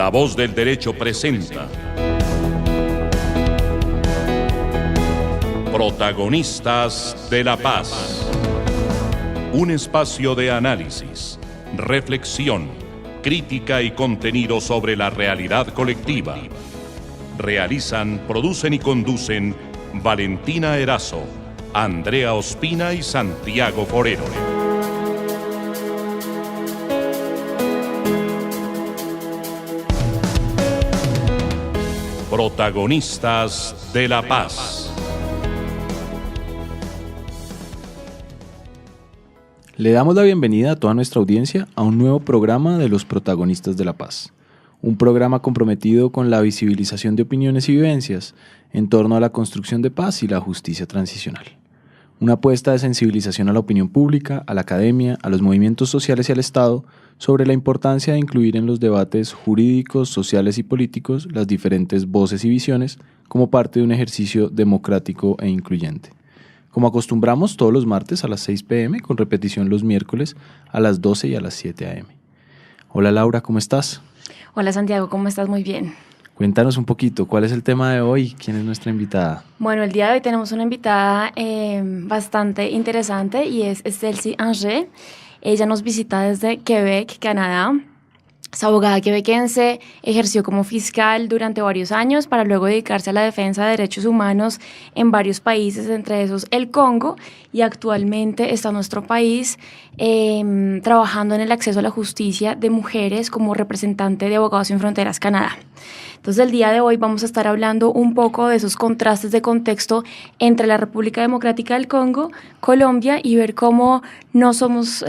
La Voz del Derecho presenta Protagonistas de la Paz. Un espacio de análisis, reflexión, crítica y contenido sobre la realidad colectiva. Realizan, producen y conducen Valentina Erazo, Andrea Ospina y Santiago Forero. Protagonistas de la Paz. Le damos la bienvenida a toda nuestra audiencia a un nuevo programa de los Protagonistas de la Paz. Un programa comprometido con la visibilización de opiniones y vivencias en torno a la construcción de paz y la justicia transicional. Una apuesta de sensibilización a la opinión pública, a la academia, a los movimientos sociales y al Estado sobre la importancia de incluir en los debates jurídicos, sociales y políticos las diferentes voces y visiones como parte de un ejercicio democrático e incluyente. Como acostumbramos todos los martes a las 6 p.m. con repetición los miércoles a las 12 y a las 7 a.m. Hola Laura, ¿cómo estás? Hola Santiago, ¿cómo estás? Muy bien. Cuéntanos un poquito, ¿cuál es el tema de hoy? ¿Quién es nuestra invitada? Bueno, el día de hoy tenemos una invitada bastante interesante y es Celsy Anger. Ella nos visita desde Quebec, Canadá. Es abogada quebequense, ejerció como fiscal durante varios años para luego dedicarse a la defensa de derechos humanos en varios países, entre esos el Congo, y actualmente está en nuestro país trabajando en el acceso a la justicia de mujeres como representante de Abogados Sin Fronteras Canadá. Entonces, el día de hoy vamos a estar hablando un poco de esos contrastes de contexto entre la República Democrática del Congo, Colombia, y ver cómo no somos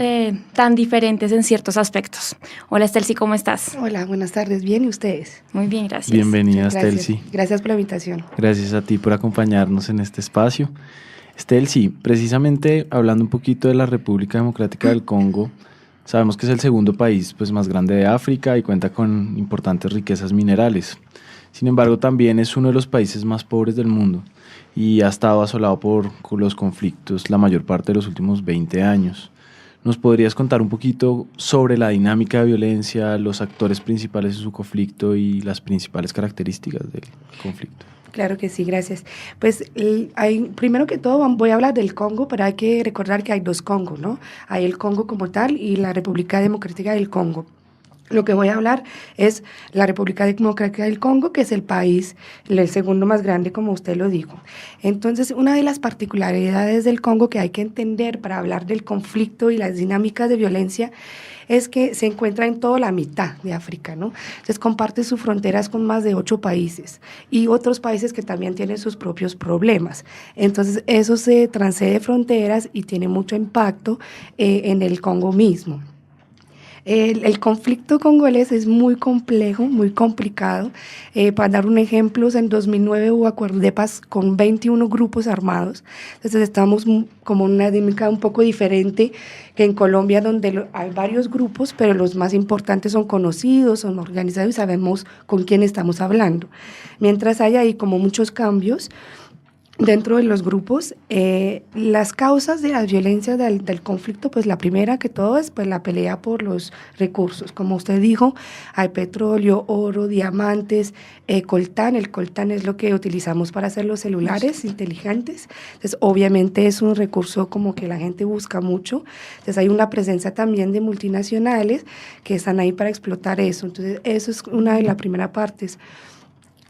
tan diferentes en ciertos aspectos. Hola, Celsy, ¿cómo estás? Hola, buenas tardes. ¿Bien y ustedes? Muy bien, gracias. Bienvenida, Celsy. Gracias por la invitación. Gracias a ti por acompañarnos en este espacio. Celsy, precisamente hablando un poquito de la República Democrática del Congo, sabemos que es el segundo país más grande de África y cuenta con importantes riquezas minerales. Sin embargo, también es uno de los países más pobres del mundo y ha estado asolado por los conflictos la mayor parte de los últimos 20 años. ¿Nos podrías contar un poquito sobre la dinámica de violencia, los actores principales de su conflicto y las principales características del conflicto? Claro que sí, gracias. Pues primero que todo voy a hablar del Congo, pero hay que recordar que hay dos Congos, ¿no? Hay el Congo como tal y la República Democrática del Congo. Lo que voy a hablar es la República Democrática del Congo, que es el país, el segundo más grande, como usted lo dijo. Entonces, una de las particularidades del Congo que hay que entender para hablar del conflicto y las dinámicas de violencia es que se encuentra en toda la mitad de África, ¿no? Entonces, comparte sus fronteras con más de 8 países y otros países que también tienen sus propios problemas. Entonces, eso se transcede fronteras y tiene mucho impacto en el Congo mismo. El conflicto congolés es muy complejo, muy complicado. Para dar un ejemplo, en 2009 hubo acuerdos de paz con 21 grupos armados. Entonces estamos como una dinámica un poco diferente que en Colombia, donde hay varios grupos, pero los más importantes son conocidos, son organizados y sabemos con quién estamos hablando. Mientras hay ahí como muchos cambios dentro de los grupos, las causas de las violencias del conflicto, pues la primera que todo es la pelea por los recursos. Como usted dijo, hay petróleo, oro, diamantes, coltán. El coltán es lo que utilizamos para hacer los celulares inteligentes. Entonces, obviamente es un recurso como que la gente busca mucho. Entonces, hay una presencia también de multinacionales que están ahí para explotar eso. Entonces, eso es una de las primeras partes.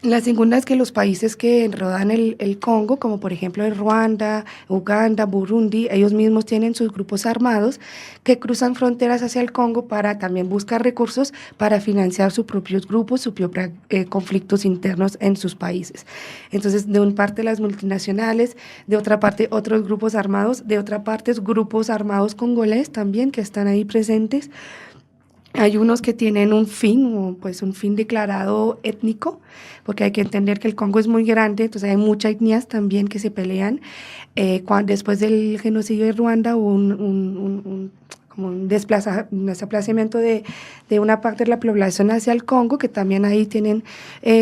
La segunda es que los países que rodean el Congo, como por ejemplo Ruanda, Uganda, Burundi, ellos mismos tienen sus grupos armados que cruzan fronteras hacia el Congo para también buscar recursos para financiar sus propios grupos, sus propios conflictos internos en sus países. Entonces, de una parte las multinacionales, de otra parte otros grupos armados, de otra parte grupos armados congoleses también que están ahí presentes. Hay unos que tienen un fin declarado étnico, porque hay que entender que el Congo es muy grande, entonces hay muchas etnias también que se pelean. Después del genocidio de Ruanda hubo como un desplazamiento de una parte de la población hacia el Congo, que también ahí tienen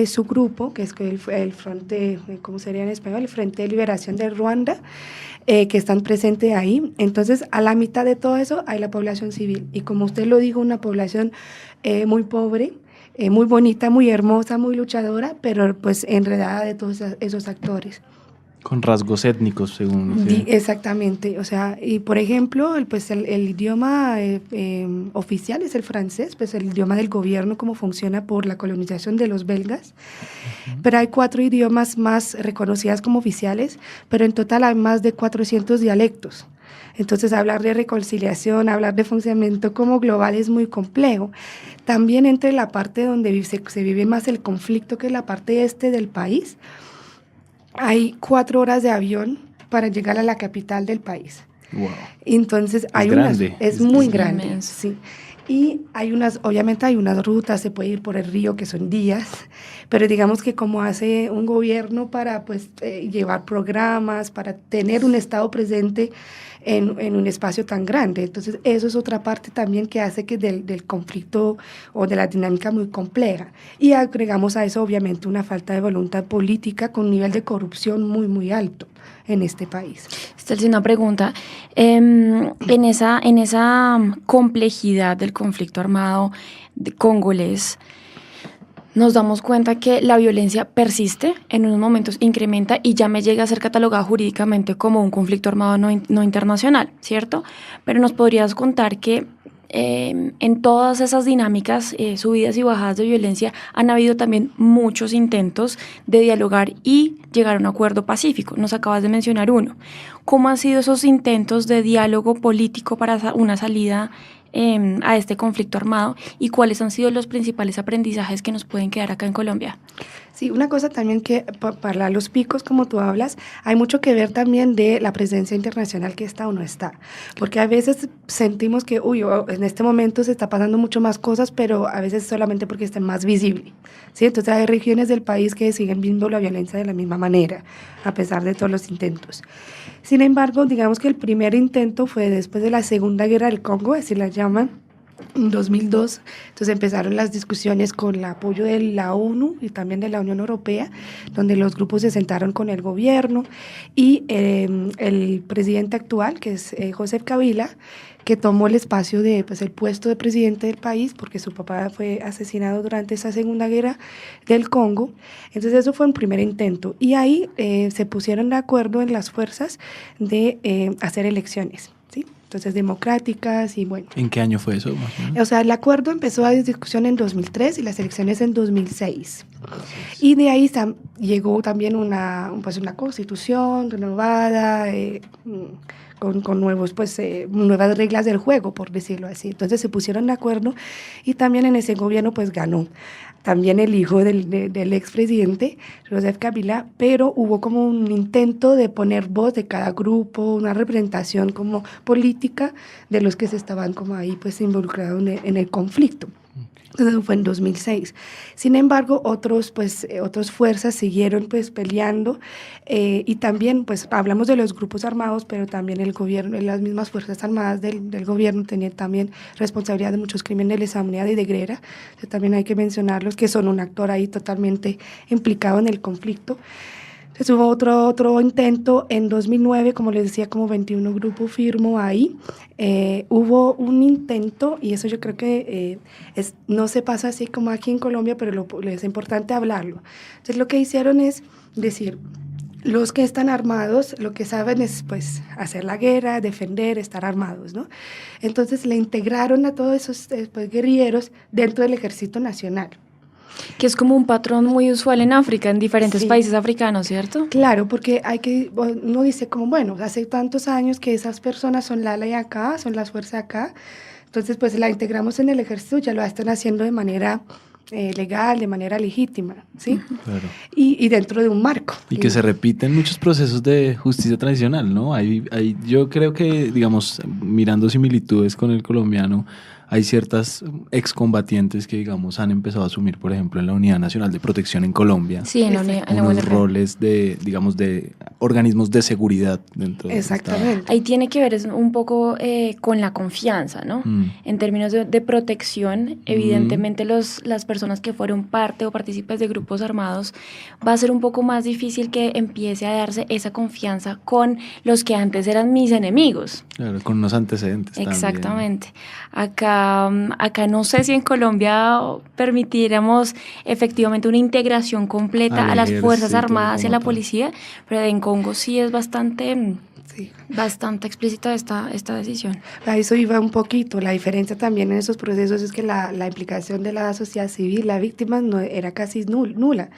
su grupo, que es el Frente, ¿cómo sería en español? El Frente de Liberación de Ruanda, que están presentes ahí. Entonces, a la mitad de todo eso hay la población civil. Y como usted lo dijo, una población muy pobre, muy bonita, muy hermosa, muy luchadora, pero pues enredada de todos esos actores. Con rasgos étnicos, según. Exactamente, o sea, y por ejemplo, el idioma oficial es el francés, pues el idioma del gobierno, como funciona por la colonización de los belgas, pero hay 4 idiomas más reconocidas como oficiales, pero en total hay más de 400 dialectos. Entonces, hablar de reconciliación, hablar de funcionamiento como global es muy complejo. También entre la parte donde se vive más el conflicto, que es la parte este del país, hay 4 horas de avión para llegar a la capital del país. Wow. Entonces, es muy grande. Sí. Y obviamente hay unas rutas, se puede ir por el río, que son días, pero digamos que como hace un gobierno para pues llevar programas, para tener un Estado presente en un espacio tan grande. Entonces, eso es otra parte también que hace que del conflicto o de la dinámica muy compleja. Y agregamos a eso, obviamente, una falta de voluntad política con un nivel de corrupción muy, muy alto en este país. Estelsi, una pregunta. En esa complejidad del conflicto armado congolés, nos damos cuenta que la violencia persiste, en unos momentos incrementa y ya me llega a ser catalogada jurídicamente como un conflicto armado no internacional, ¿cierto? Pero nos podrías contar que en todas esas dinámicas, subidas y bajadas de violencia, han habido también muchos intentos de dialogar y llegar a un acuerdo pacífico. Nos acabas de mencionar uno. ¿Cómo han sido esos intentos de diálogo político para una salida a este conflicto armado y cuáles han sido los principales aprendizajes que nos pueden quedar acá en Colombia? Sí, una cosa también que para los picos, como tú hablas, hay mucho que ver también de la presencia internacional que está o no está, porque a veces sentimos que, en este momento se está pasando mucho más cosas, pero a veces solamente porque está más visible, ¿sí? Entonces hay regiones del país que siguen viendo la violencia de la misma manera, a pesar de todos los intentos. Sin embargo, digamos que el primer intento fue después de la Segunda Guerra del Congo, así la llaman, en 2002, entonces empezaron las discusiones con el apoyo de la ONU y también de la Unión Europea, donde los grupos se sentaron con el gobierno y el presidente actual, que es Joseph Kabila, que tomó el espacio el puesto de presidente del país, porque su papá fue asesinado durante esa Segunda Guerra del Congo. Entonces eso fue un primer intento y ahí se pusieron de acuerdo en las fuerzas de hacer elecciones, ¿sí? Entonces democráticas y bueno. ¿En qué año fue eso? Más o menos? O sea, el acuerdo empezó a discusión en 2003 y las elecciones en 2006. Y de ahí llegó también una constitución renovada, con nuevas reglas del juego, por decirlo así. Entonces se pusieron de acuerdo y también en ese gobierno pues ganó también el hijo del expresidente, Joseph Kabila, pero hubo como un intento de poner voz de cada grupo, una representación como política de los que se estaban como ahí pues involucrados en el conflicto. Entonces fue en 2006. Sin embargo, otras fuerzas siguieron pues peleando y también pues hablamos de los grupos armados, pero también el gobierno, las mismas fuerzas armadas del gobierno tenían también responsabilidad de muchos crímenes de lesa humanidad y de guerra. Entonces, también hay que mencionarlos, que son un actor ahí totalmente implicado en el conflicto. Entonces hubo otro intento en 2009, como les decía, como 21 grupos firmó ahí. Hubo un intento, y eso yo creo que no se pasa así como aquí en Colombia, pero es importante hablarlo. Entonces lo que hicieron es decir, los que están armados, lo que saben es pues hacer la guerra, defender, estar armados, ¿no? Entonces le integraron a todos esos guerrilleros dentro del Ejército Nacional. Que es como un patrón muy usual en África, en diferentes países africanos, ¿cierto? Claro, porque uno dice como, bueno, hace tantos años que esas personas son la ley acá, son las fuerzas acá, entonces pues la integramos en el ejército, ya lo están haciendo de manera legal, de manera legítima, ¿sí? Claro. Y dentro de un marco. Y que se repiten muchos procesos de justicia tradicional, ¿no? Yo creo que, digamos, mirando similitudes con el colombiano, hay ciertas excombatientes que, digamos, han empezado a asumir, por ejemplo, en la Unidad Nacional de Protección en Colombia, sí, unos roles de organismos de seguridad dentro del Estado. Ahí tiene que ver un poco con la confianza, ¿no? En términos de protección, evidentemente las personas que fueron parte o partícipes de grupos armados, va a ser un poco más difícil que empiece a darse esa confianza con los que antes eran mis enemigos. Claro, con unos antecedentes. Exactamente. Acá no sé si en Colombia permitiéramos efectivamente una integración completa a las Fuerzas Armadas y a la policía, pero en Congo sí es bastante explícita esta decisión. A eso iba un poquito. La diferencia también en esos procesos es que la implicación de la sociedad civil, la víctima, no era casi nula.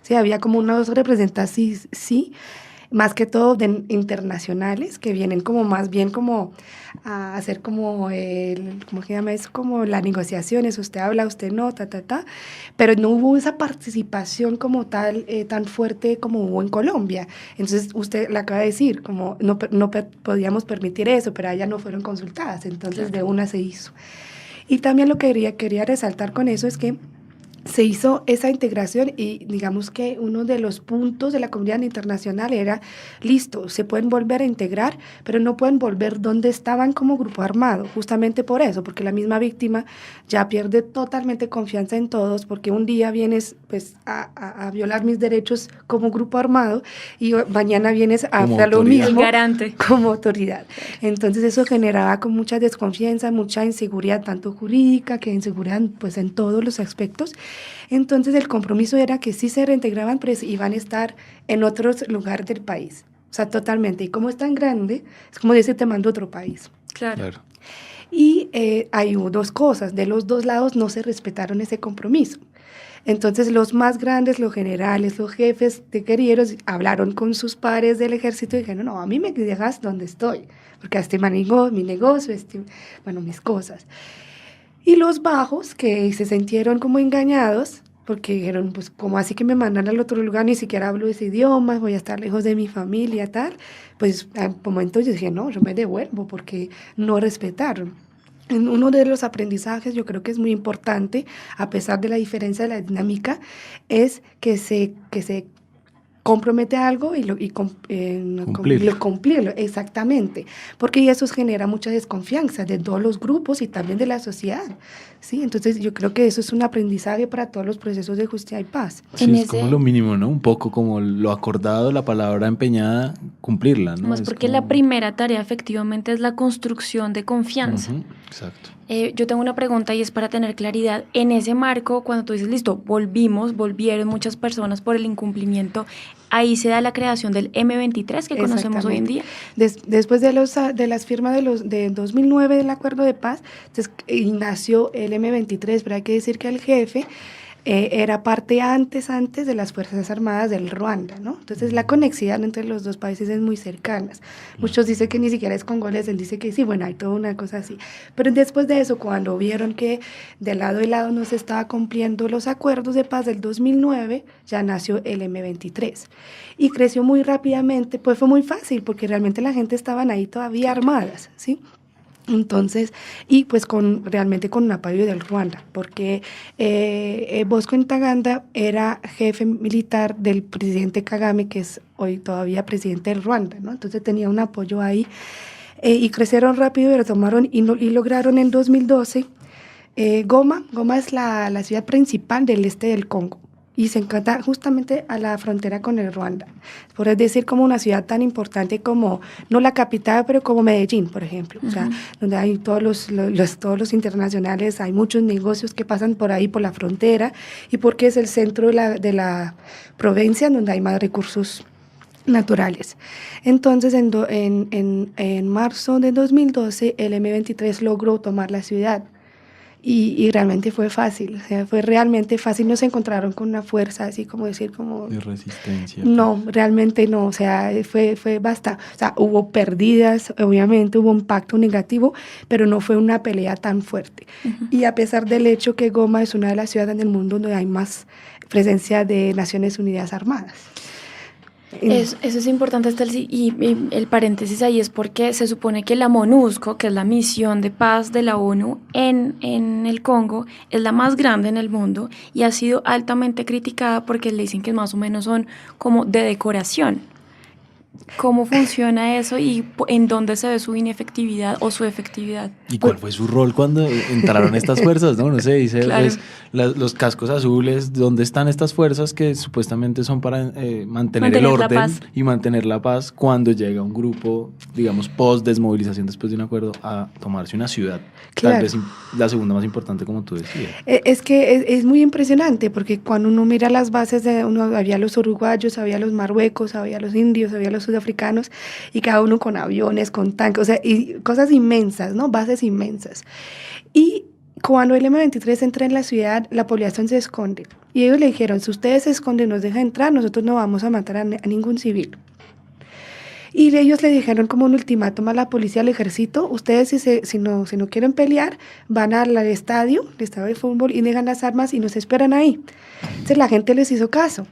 Sí, había como unos representantes, sí, más que todo internacionales, que vienen como más bien como a hacer como ¿cómo se llama? Es como las negociaciones, usted habla, usted no, pero no hubo esa participación como tal, tan fuerte como hubo en Colombia. Entonces, usted le acaba de decir, como no podíamos permitir eso, pero ellas no fueron consultadas, entonces de una se hizo. Y también lo que quería resaltar con eso es que se hizo esa integración y digamos que uno de los puntos de la comunidad internacional era, listo, se pueden volver a integrar, pero no pueden volver donde estaban como grupo armado, justamente por eso, porque la misma víctima ya pierde totalmente confianza en todos, porque un día vienes pues a violar mis derechos como grupo armado y mañana vienes a hacer lo mismo como autoridad. Entonces eso generaba con mucha desconfianza, mucha inseguridad, tanto jurídica que inseguridad pues en todos los aspectos. Entonces el compromiso era que sí se reintegraban, pero iban a estar en otros lugares del país, o sea, totalmente. Y como es tan grande, es como decir, te mando a otro país. Claro. Y hay dos cosas, de los dos lados no se respetaron ese compromiso. Entonces los más grandes, los generales, los jefes de guerrilleros hablaron con sus pares del ejército y dijeron, no, a mí me dejas donde estoy, porque este manejo mi negocio, mis cosas. Y los bajos, que se sintieron como engañados, porque dijeron, pues, ¿cómo así que me mandan al otro lugar? Ni siquiera hablo ese idioma, voy a estar lejos de mi familia, tal. Pues, al momento yo dije, no, yo me devuelvo, porque no respetaron. En uno de los aprendizajes, yo creo que es muy importante, a pesar de la diferencia de la dinámica, es que se compromete algo y cumplirlo, exactamente, porque eso genera mucha desconfianza de todos los grupos y también de la sociedad, ¿sí? Entonces yo creo que eso es un aprendizaje para todos los procesos de justicia y paz. Sí, es como lo mínimo, ¿no? Un poco como lo acordado, la palabra empeñada, cumplirla, ¿no? Más porque la primera tarea efectivamente es la construcción de confianza. Exacto. Yo tengo una pregunta y es para tener claridad. En ese marco, cuando tú dices, listo, volvieron muchas personas por el incumplimiento, ahí se da la creación del M23 que conocemos hoy en día. Después de las firmas de 2009 del Acuerdo de Paz, entonces, nació el M23, pero hay que decir que el jefe era parte antes de las Fuerzas Armadas del Ruanda, ¿no? Entonces la conexión entre los dos países es muy cercana. Muchos dicen que ni siquiera es congolés, él dice que sí, bueno, hay toda una cosa así. Pero después de eso, cuando vieron que de lado y lado no se estaba cumpliendo los acuerdos de paz del 2009, ya nació el M23. Y creció muy rápidamente, pues fue muy fácil, porque realmente la gente estaban ahí todavía armadas, ¿sí? Entonces, y pues realmente con un apoyo del Ruanda, porque Bosco Ntaganda era jefe militar del presidente Kagame, que es hoy todavía presidente del Ruanda, ¿no? Entonces tenía un apoyo ahí y crecieron rápido y retomaron y lograron en 2012 Goma es la ciudad principal del este del Congo. Y se encuentra justamente a la frontera con el Ruanda. Por decir, como una ciudad tan importante como, no la capital, pero como Medellín, por ejemplo. O sea, donde hay todos los internacionales, hay muchos negocios que pasan por ahí, por la frontera, y porque es el centro de la provincia donde hay más recursos naturales. Entonces, en marzo de 2012, el M23 logró tomar la ciudad. Y realmente fue fácil, o sea, fue realmente fácil, no se encontraron con una fuerza así como decir como... De resistencia. No, realmente no, o sea, fue bastante, o sea, hubo pérdidas, obviamente hubo un impacto negativo, pero no fue una pelea tan fuerte. Y a pesar del hecho que Goma es una de las ciudades del mundo donde hay presencia de Naciones Unidas armadas. Eso es importante, y el paréntesis ahí es porque se supone que la MONUSCO, que es la misión de paz de la ONU en el Congo, es la más grande en el mundo y ha sido altamente criticada porque le dicen que más o menos son como de decoración. ¿Cómo funciona eso y en dónde se ve su inefectividad o su efectividad? ¿Y cuál fue su rol cuando entraron estas fuerzas? No sé, dice Claro. pues, los cascos azules, ¿dónde están estas fuerzas que supuestamente son para mantener el la orden paz. y mantener la paz cuando llega un grupo, digamos, post-desmovilización después de un acuerdo a tomarse una ciudad? Claro. Tal vez la segunda más importante, como tú decías. Es que es muy impresionante porque cuando uno mira las bases, había los uruguayos, había los marruecos, había los indios, había los sudafricanos y cada uno con aviones, con tanques, o sea, y cosas inmensas, ¿no? Bases inmensas. Y cuando el M23 entra en la ciudad, la población se esconde. Y ellos le dijeron, si ustedes se esconden, nos dejan entrar, nosotros no vamos a matar a ningún civil. Y ellos le dijeron como un ultimátum a la policía, al ejército, ustedes si no quieren pelear, van al estadio de fútbol y dejan las armas y nos esperan ahí. Entonces la gente les hizo caso.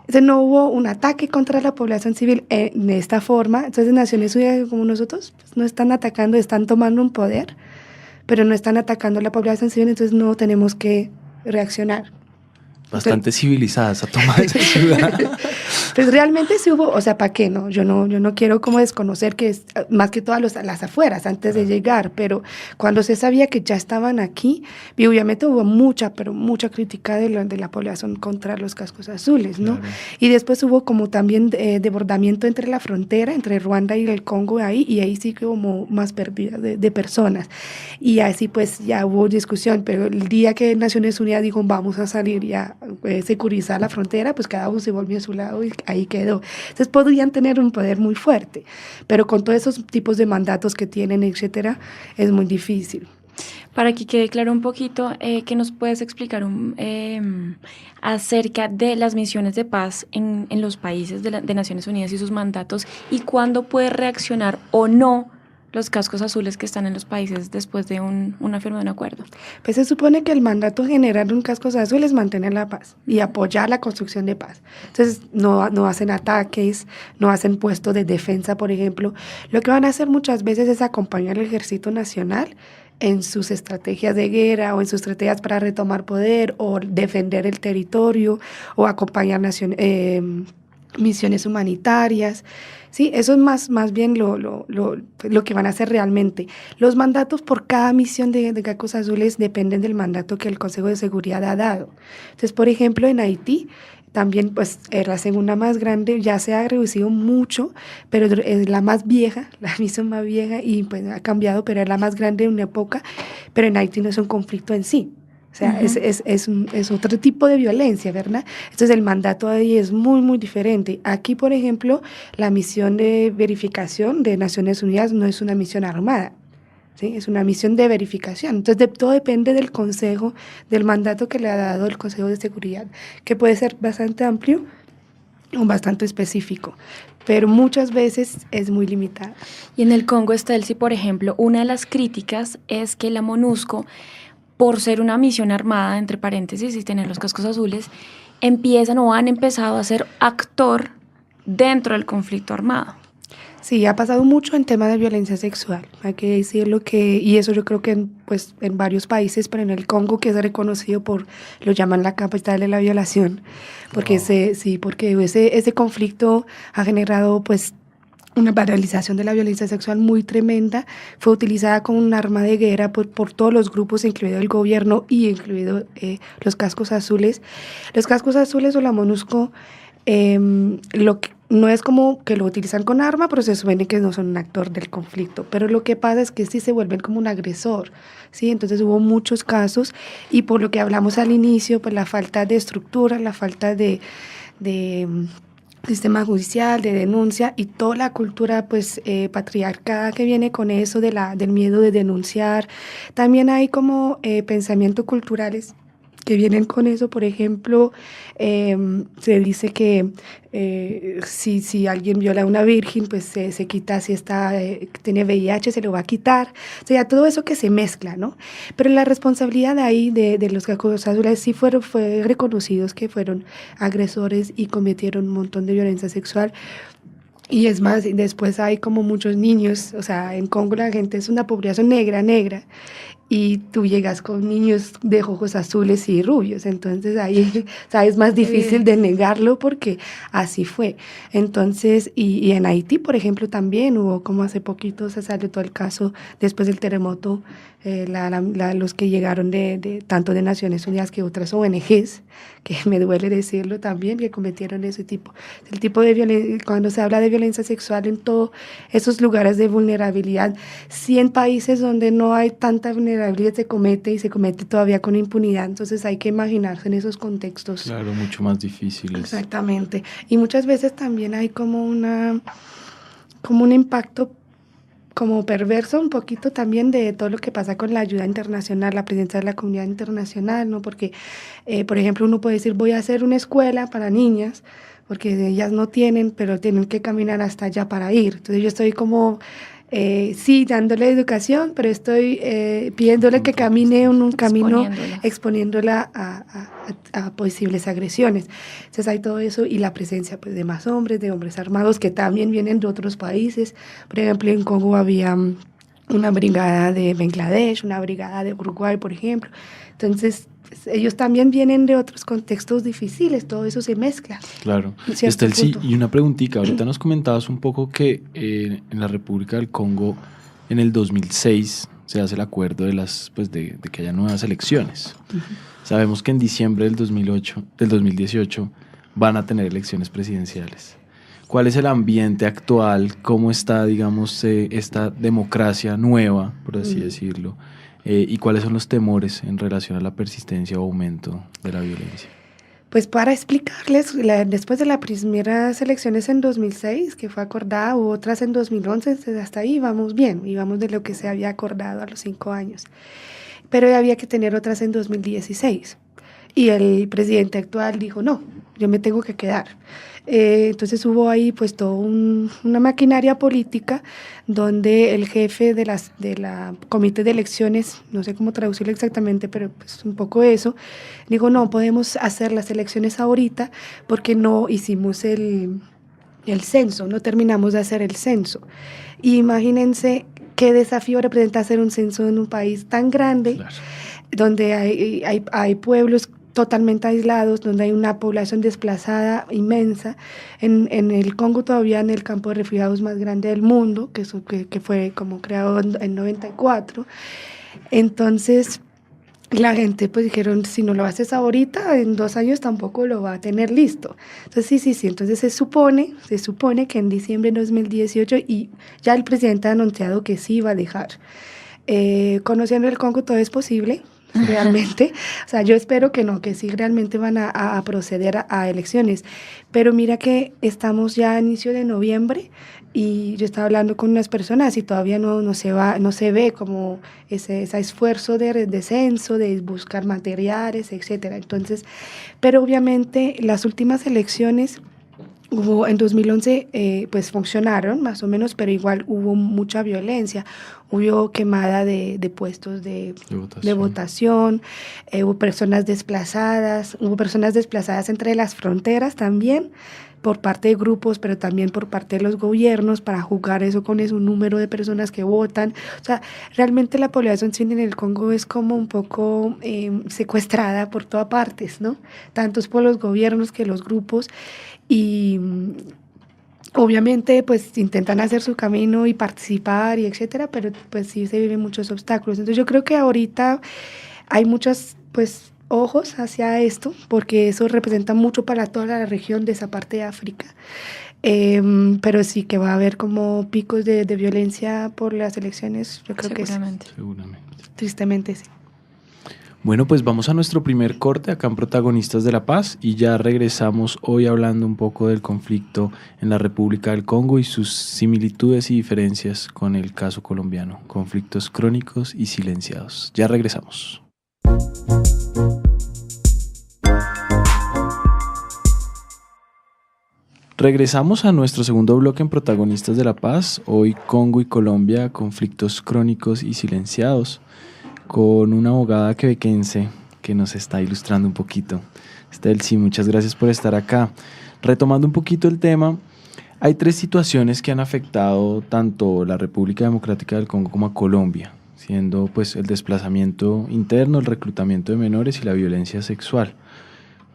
Entonces no hubo un ataque contra la población civil de esta forma. Entonces Naciones Unidas como nosotros pues, no están atacando, están tomando un poder, pero no están atacando a la población civil, entonces no tenemos que reaccionar. Bastante civilizadas a tomar esa ciudad. Pues realmente sí hubo, o sea, ¿para qué no? Yo no quiero como desconocer que es más que todas las afueras antes de llegar, pero cuando se sabía que ya estaban aquí, y obviamente hubo mucha crítica de la población contra los cascos azules, ¿no? Claro. Y después hubo como también desbordamiento entre la frontera, entre Ruanda y el Congo ahí, y ahí sí que hubo más pérdida de personas. Y así pues ya hubo discusión, pero el día que Naciones Unidas dijo vamos a salir y a securizar la frontera, pues cada uno se volvió a su lado y ahí quedó. Entonces podrían tener un poder muy fuerte, pero con todos esos tipos de mandatos que tienen, etcétera, es muy difícil. Para que quede claro un poquito, ¿qué nos puedes explicar acerca de las misiones de paz en los países de Naciones Unidas y sus mandatos y cuándo puede reaccionar o no los cascos azules que están en los países después de una firma de un acuerdo? Pues se supone que el mandato general de un cascos azules es mantener la paz y apoyar la construcción de paz. Entonces no hacen ataques, no hacen puestos de defensa, por ejemplo. Lo que van a hacer muchas veces es acompañar al Ejército Nacional en sus estrategias de guerra o en sus estrategias para retomar poder o defender el territorio o acompañar misiones humanitarias. Sí, eso es más bien lo que van a hacer realmente. Los mandatos por cada misión de cascos azules dependen del mandato que el Consejo de Seguridad ha dado. Entonces, por ejemplo, en Haití, también pues la segunda más grande ya se ha reducido mucho, pero es la más vieja, la misión más vieja y pues ha cambiado, pero es la más grande en una época, pero en Haití no es un conflicto en sí. O sea, es otro tipo de violencia, ¿verdad? Entonces el mandato ahí es muy diferente. Aquí, por ejemplo, la misión de verificación de Naciones Unidas no es una misión armada, ¿sí? Es una misión de verificación. Entonces todo depende del Consejo, del mandato que le ha dado el Consejo de Seguridad, que puede ser bastante amplio o bastante específico, pero muchas veces es muy limitada. Y en el Congo está el, si por ejemplo, una de las críticas es que la MONUSCO, por ser una misión armada, entre paréntesis, y tener los cascos azules, empiezan o han empezado a ser actor dentro del conflicto armado. Sí, ha pasado mucho en tema de violencia sexual, hay que decirlo y eso yo creo que en varios países, pero en el Congo, que es reconocido lo llaman la capital de la violación, porque porque ese conflicto ha generado pues una banalización de la violencia sexual muy tremenda, fue utilizada como un arma de guerra por todos los grupos, incluido el gobierno y incluido los cascos azules. Los cascos azules o la MONUSCO, no es como que lo utilizan con arma, pero se supone que no son un actor del conflicto. Pero lo que pasa es que sí se vuelven como un agresor, ¿sí? Entonces hubo muchos casos y por lo que hablamos al inicio, pues la falta de estructura, la falta de sistema judicial, de denuncia y toda la cultura pues patriarcada que viene con eso del miedo de denunciar. También hay como pensamientos culturales que vienen con eso. Por ejemplo, se dice que si alguien viola a una virgen, pues se quita, si tiene VIH, se lo va a quitar. O sea, todo eso que se mezcla, ¿no? Pero la responsabilidad ahí de los cascos azules sí fue reconocidos que fueron agresores y cometieron un montón de violencia sexual. Y es más, después hay como muchos niños, o sea, en Congo la gente es una población negra, y tú llegas con niños de ojos azules y rubios, entonces ahí es más difícil de negarlo porque así fue. Entonces, y en Haití, por ejemplo, también hubo, como hace poquito se salió todo el caso después del terremoto, los que llegaron tanto de Naciones Unidas que otras ONGs, que me duele decirlo también, que cometieron ese tipo. El tipo de violencia, cuando se habla de violencia sexual en todos esos lugares de vulnerabilidad, sí en países donde no hay tanta vulnerabilidad se comete todavía con impunidad, entonces hay que imaginarse en esos contextos. Claro, mucho más difíciles. Exactamente. Y muchas veces también hay como un impacto como perverso un poquito también de todo lo que pasa con la ayuda internacional, la presencia de la comunidad internacional, ¿no? Porque, por ejemplo, uno puede decir, voy a hacer una escuela para niñas, porque ellas no tienen, pero tienen que caminar hasta allá para ir. Entonces yo estoy como, sí, dándole educación, pero estoy pidiéndole que camine un camino, exponiéndola a posibles agresiones. Entonces hay todo eso y la presencia pues, de más hombres, de hombres armados que también vienen de otros países. Por ejemplo, en Congo había una brigada de Bangladesh, una brigada de Uruguay, por ejemplo. Entonces, ellos también vienen de otros contextos difíciles, todo eso se mezcla. Claro. Estel, sí, y una preguntita, ahorita nos comentabas un poco que en la República del Congo en el 2006 se hace el acuerdo de que haya nuevas elecciones. Uh-huh. Sabemos que en diciembre del 2018 van a tener elecciones presidenciales. ¿Cuál es el ambiente actual? ¿Cómo está, digamos, esta democracia nueva, por así decirlo? ¿Y cuáles son los temores en relación a la persistencia o aumento de la violencia? Pues para explicarles, después de las primeras elecciones en 2006, que fue acordada, hubo otras en 2011, hasta ahí vamos bien, íbamos de lo que se había acordado a los 5 años. Pero había que tener otras en 2016. Y el presidente actual dijo, no, yo me tengo que quedar. Entonces hubo ahí pues toda una maquinaria política donde el jefe de la comité de elecciones, no sé cómo traducirlo exactamente, pero pues un poco eso, dijo no podemos hacer las elecciones ahorita porque no hicimos el censo, no terminamos de hacer el censo. Y imagínense qué desafío representa hacer un censo en un país tan grande, claro, donde hay pueblos totalmente aislados, donde hay una población desplazada inmensa. En el Congo todavía en el campo de refugiados más grande del mundo, que fue como creado en 94. Entonces la gente pues dijeron, si no lo haces ahorita, en 2 años tampoco lo va a tener listo. Entonces sí. Entonces se supone que en diciembre de 2018 y ya el presidente ha anunciado que sí va a dejar. Conociendo el Congo todo es posible, realmente, o sea, yo espero que no, que sí realmente van a proceder a elecciones, pero mira que estamos ya a inicio de noviembre y yo estaba hablando con unas personas y todavía no se ve como ese esfuerzo de censo, de buscar materiales, etcétera. Entonces, pero obviamente las últimas elecciones hubo en 2011, pues funcionaron más o menos, pero igual hubo mucha violencia, hubo quemada de puestos de votación, hubo personas desplazadas entre las fronteras también, por parte de grupos, pero también por parte de los gobiernos para jugar eso con un número de personas que votan. O sea, realmente la población civil en el Congo es como un poco secuestrada por todas partes, ¿no? Tanto por los gobiernos que los grupos y obviamente pues intentan hacer su camino y participar y etcétera, pero pues sí se viven muchos obstáculos. Entonces yo creo que ahorita hay muchos pues ojos hacia esto, porque eso representa mucho para toda la región de esa parte de África. Pero sí que va a haber como picos de violencia por las elecciones, yo creo que sí. Seguramente. Tristemente sí. Bueno, pues vamos a nuestro primer corte acá en Protagonistas de la Paz y ya regresamos hoy hablando un poco del conflicto en la República del Congo y sus similitudes y diferencias con el caso colombiano, conflictos crónicos y silenciados. Ya regresamos. Regresamos a nuestro segundo bloque en Protagonistas de la Paz, hoy Congo y Colombia, conflictos crónicos y silenciados, con una abogada quebequense que nos está ilustrando un poquito. Estel, sí, muchas gracias por estar acá. Retomando un poquito el tema, hay 3 situaciones que han afectado tanto la República Democrática del Congo como a Colombia, siendo pues el desplazamiento interno, el reclutamiento de menores y la violencia sexual.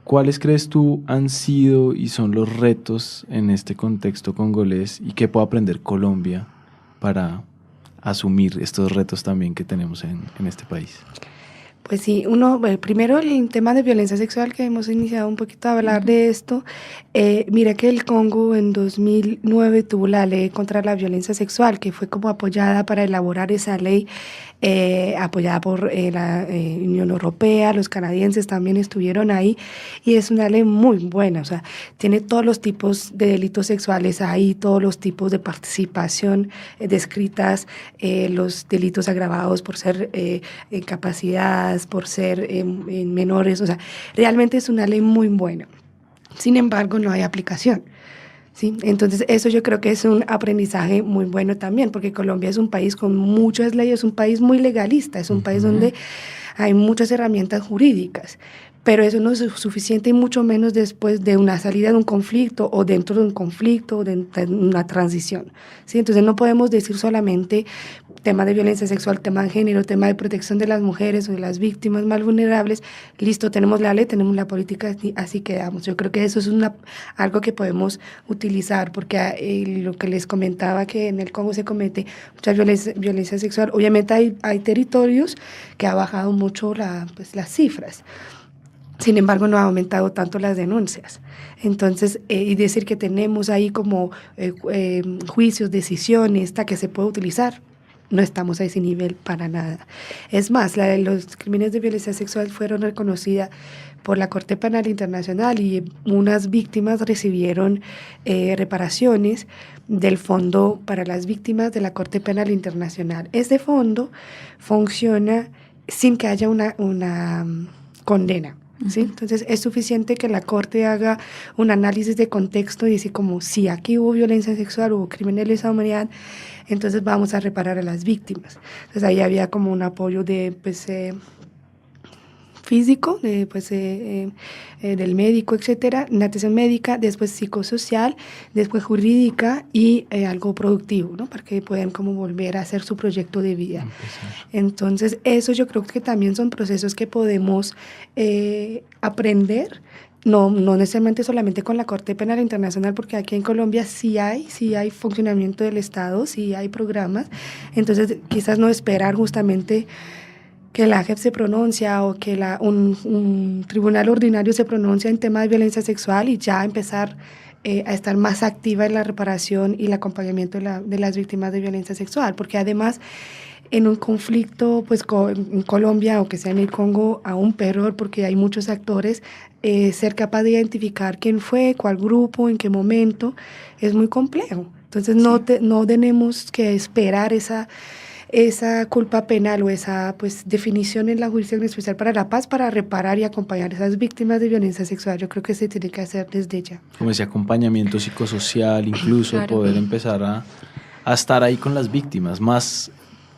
¿Cuáles crees tú han sido y son los retos en este contexto congolés y qué puede aprender Colombia para asumir estos retos también que tenemos en este país? Pues sí, primero el tema de violencia sexual, que hemos iniciado un poquito a hablar de esto. Mira que el Congo en 2009 tuvo la ley contra la violencia sexual, que fue como apoyada para elaborar esa ley, apoyada por la Unión Europea, los canadienses también estuvieron ahí, y es una ley muy buena, o sea, tiene todos los tipos de delitos sexuales ahí, todos los tipos de participación descritas, los delitos agravados por ser incapacidad, por ser menores, o sea, realmente es una ley muy buena. Sin embargo, no hay aplicación, ¿sí? Entonces, eso yo creo que es un aprendizaje muy bueno también, porque Colombia es un país con muchas leyes, es un país muy legalista, es un país donde hay muchas herramientas jurídicas, pero eso no es suficiente y mucho menos después de una salida de un conflicto o dentro de un conflicto o de una transición, ¿sí? Entonces no podemos decir solamente tema de violencia sexual, tema de género, tema de protección de las mujeres o de las víctimas más vulnerables, listo, tenemos la ley, tenemos la política, así quedamos. Yo creo que eso es algo que podemos utilizar, porque lo que les comentaba, que en el Congo se comete mucha violencia sexual, obviamente hay territorios que ha bajado mucho las cifras. Sin embargo, no ha aumentado tanto las denuncias. Entonces, y decir que tenemos ahí como juicios, decisiones, que se puede utilizar, no estamos a ese nivel para nada. Es más, los crímenes de violencia sexual fueron reconocidas por la Corte Penal Internacional y unas víctimas recibieron reparaciones del Fondo para las Víctimas de la Corte Penal Internacional. Este fondo funciona sin que haya una condena, ¿sí? Entonces es suficiente que la Corte haga un análisis de contexto y decir como si aquí hubo violencia sexual, hubo crímenes de lesa humanidad, entonces vamos a reparar a las víctimas. Entonces ahí había como un apoyo de físico, del médico, etcétera, una atención médica, después psicosocial, después jurídica y algo productivo, ¿no? Para que puedan como volver a hacer su proyecto de vida. Entonces, eso yo creo que también son procesos que podemos aprender, no necesariamente solamente con la Corte Penal Internacional, porque aquí en Colombia sí hay funcionamiento del Estado, sí hay programas, entonces quizás no esperar justamente que la JEP se pronuncia o que un tribunal ordinario se pronuncia en tema de violencia sexual y ya empezar a estar más activa en la reparación y el acompañamiento de las víctimas de violencia sexual, porque además en un conflicto en Colombia o que sea en el Congo aún peor, porque hay muchos actores, ser capaz de identificar quién fue, cuál grupo, en qué momento, es muy complejo. Entonces no tenemos que esperar esa culpa penal o esa definición en la Jurisdicción Especial para la Paz para reparar y acompañar a esas víctimas de violencia sexual. Yo creo que se tiene que hacer desde ya. Como ese acompañamiento psicosocial, incluso Claro. poder empezar a estar ahí con las víctimas. Más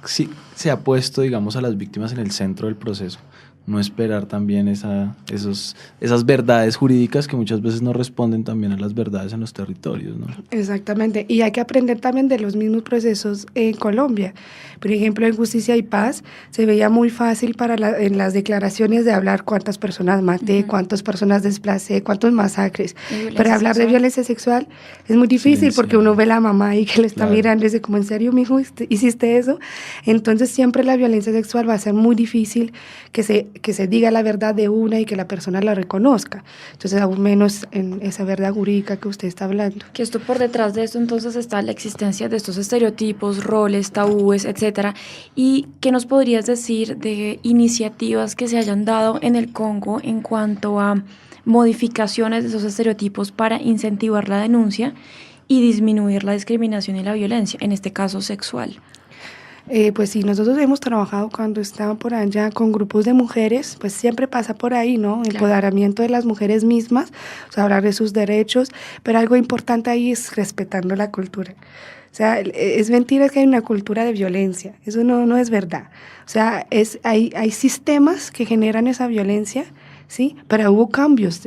sí, se ha puesto, digamos, a las víctimas en el centro del proceso. No esperar también esas verdades jurídicas que muchas veces no responden también a las verdades en los territorios, ¿no? Exactamente, y hay que aprender también de los mismos procesos en Colombia. Por ejemplo, en Justicia y Paz se veía muy fácil en las declaraciones de hablar cuántas personas maté, cuántas personas desplacé, cuántos masacres. Pero hablar de violencia sexual es muy difícil porque uno ve a la mamá ahí que le está mirando y dice como, ¿en serio, mijo, hiciste eso? Entonces siempre la violencia sexual va a ser muy difícil que se diga la verdad de una y que la persona la reconozca. Entonces, aún menos en esa verdad jurídica que usted está hablando. Que esto por detrás de esto entonces está la existencia de estos estereotipos, roles, tabúes, etcétera. ¿Y qué nos podrías decir de iniciativas que se hayan dado en el Congo en cuanto a modificaciones de esos estereotipos para incentivar la denuncia y disminuir la discriminación y la violencia, en este caso sexual? Pues sí, nosotros hemos trabajado cuando estaban por allá con grupos de mujeres, pues siempre pasa por ahí, ¿no? El empoderamiento de las mujeres mismas, o sea, hablar de sus derechos, pero algo importante ahí es respetando la cultura. O sea, es mentira que hay una cultura de violencia, eso no es verdad. O sea, hay sistemas que generan esa violencia, ¿sí? Pero hubo cambios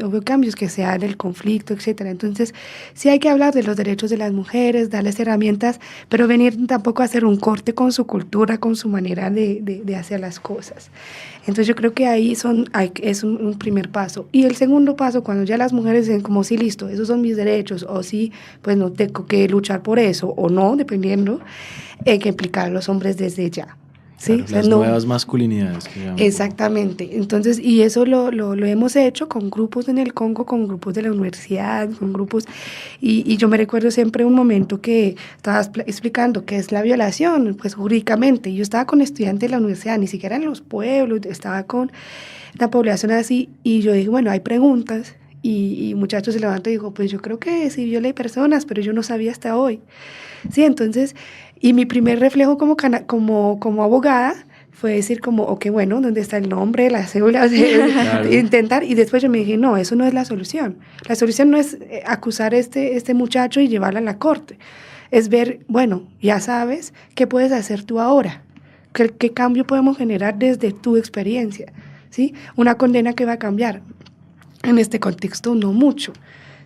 que se dan del conflicto, etcétera. Entonces, sí hay que hablar de los derechos de las mujeres, darles herramientas, pero venir tampoco a hacer un corte con su cultura, con su manera de hacer las cosas. Entonces, yo creo que ahí es un primer paso. Y el segundo paso, cuando ya las mujeres dicen como, sí, listo, esos son mis derechos, o sí, pues no tengo que luchar por eso, o no, dependiendo, hay que implicar a los hombres desde ya. ¿Sí? Claro, las nuevas masculinidades. Exactamente. Entonces, y eso lo hemos hecho con grupos en el Congo, con grupos de la universidad, con grupos, y yo me recuerdo siempre un momento que estaba explicando qué es la violación, pues jurídicamente. Yo estaba con estudiantes de la universidad, ni siquiera en los pueblos, estaba con la población así, y yo dije, bueno, hay preguntas, y muchachos se levantó y dijo, pues yo creo que sí violé personas, pero yo no sabía hasta hoy. Sí, entonces, y mi primer reflejo como abogada fue decir como, ok, bueno, ¿dónde está el nombre, la cédula? Claro. Intentar, y después yo me dije, no, eso no es la solución. La solución no es acusar a este muchacho y llevarlo a la corte. Es ver, bueno, ya sabes, ¿qué puedes hacer tú ahora? ¿Qué cambio podemos generar desde tu experiencia? ¿Sí? Una condena que va a cambiar. En este contexto, no mucho.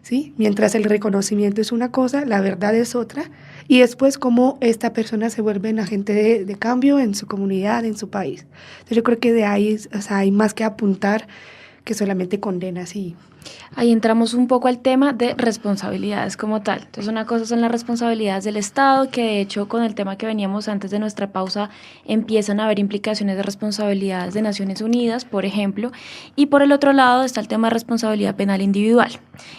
¿Sí? Mientras el reconocimiento es una cosa, la verdad es otra, y después cómo esta persona se vuelve un agente de cambio en su comunidad, en su país. Entonces yo creo que de ahí, o sea, hay más que apuntar que solamente condenas y... Ahí entramos un poco al tema de responsabilidades como tal. Entonces, una cosa son las responsabilidades del Estado, que de hecho con el tema que veníamos antes de nuestra pausa empiezan a haber implicaciones de responsabilidades de Naciones Unidas, por ejemplo, y por el otro lado está el tema de responsabilidad penal individual.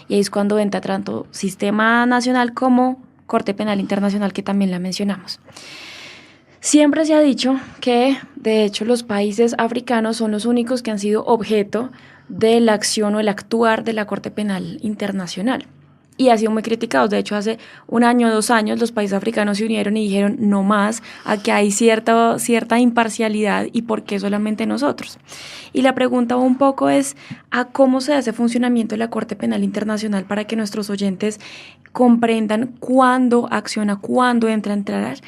Y ahí es cuando entra tanto Sistema Nacional como Corte Penal Internacional, que también la mencionamos. Siempre se ha dicho que, de hecho, los países africanos son los únicos que han sido objeto de la acción o el actuar de la Corte Penal Internacional. Y ha sido muy criticados. De hecho, hace 1 año, 2 años, los países africanos se unieron y dijeron no más, aquí hay cierta imparcialidad y por qué solamente nosotros. Y la pregunta un poco es a cómo se hace funcionamiento de la Corte Penal Internacional para que nuestros oyentes comprendan cuándo acciona, cuándo entra a entrar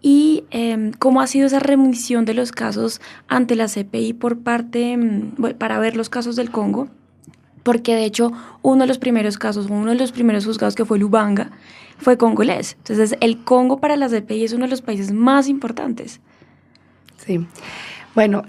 y cómo ha sido esa remisión de los casos ante la CPI por parte, para ver los casos del Congo, porque de hecho uno de los primeros juzgados que fue Lubanga fue congolés. Entonces el Congo para la CPI es uno de los países más importantes. Sí. Bueno,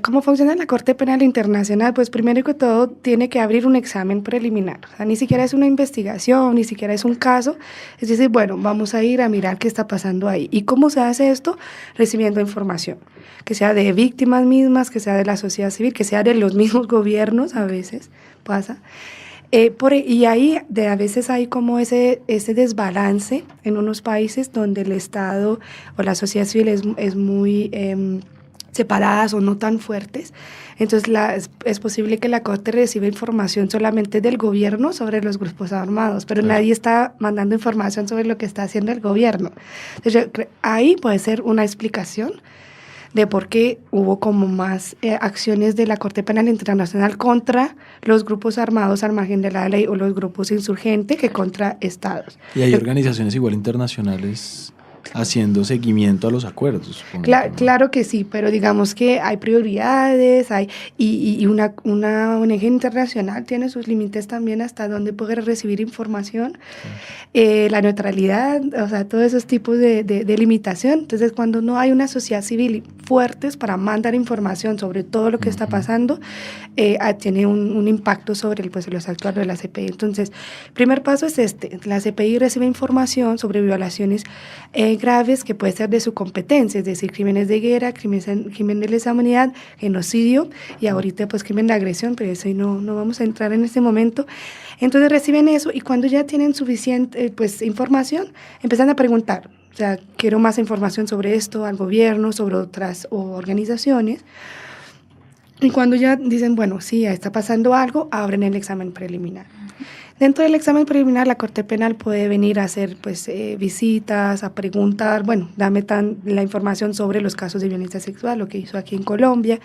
¿cómo funciona la Corte Penal Internacional? Pues primero que todo tiene que abrir un examen preliminar. O sea, ni siquiera es una investigación, ni siquiera es un caso. Es decir, bueno, vamos a ir a mirar qué está pasando ahí. ¿Y cómo se hace esto? Recibiendo información, que sea de víctimas mismas, que sea de la sociedad civil, que sea de los mismos gobiernos, a veces pasa. Y ahí a veces hay como ese desbalance en unos países donde el Estado o la sociedad civil es muy... separadas o no tan fuertes. Entonces es posible que la Corte reciba información solamente del gobierno sobre los grupos armados, pero nadie está mandando información sobre lo que está haciendo el gobierno. Entonces, ahí puede ser una explicación de por qué hubo como más acciones de la Corte Penal Internacional contra los grupos armados al margen de la ley o los grupos insurgentes que contra estados. Y hay organizaciones igual internacionales haciendo seguimiento a los acuerdos. Claro que sí, pero digamos que hay prioridades, y una ONG internacional tiene sus límites también hasta dónde puede recibir información, la neutralidad, o sea, todos esos tipos de limitación. Entonces, cuando no hay una sociedad civil fuertes para mandar información sobre todo lo que está pasando, tiene un impacto sobre los actuales de la CPI. Entonces, primer paso es la CPI recibe información sobre violaciones graves que puede ser de su competencia, es decir, crímenes de guerra, crímenes de lesa humanidad, genocidio y ahorita pues crimen de agresión, pero eso no vamos a entrar en este momento. Entonces reciben eso y cuando ya tienen suficiente información, empiezan a preguntar, o sea, quiero más información sobre esto al gobierno, sobre otras organizaciones. Y cuando ya dicen, bueno, sí, está pasando algo, abren el examen preliminar. Dentro del examen preliminar, la Corte Penal puede venir a hacer pues, visitas, a preguntar, bueno, dame la información sobre los casos de violencia sexual, lo que hizo aquí en Colombia,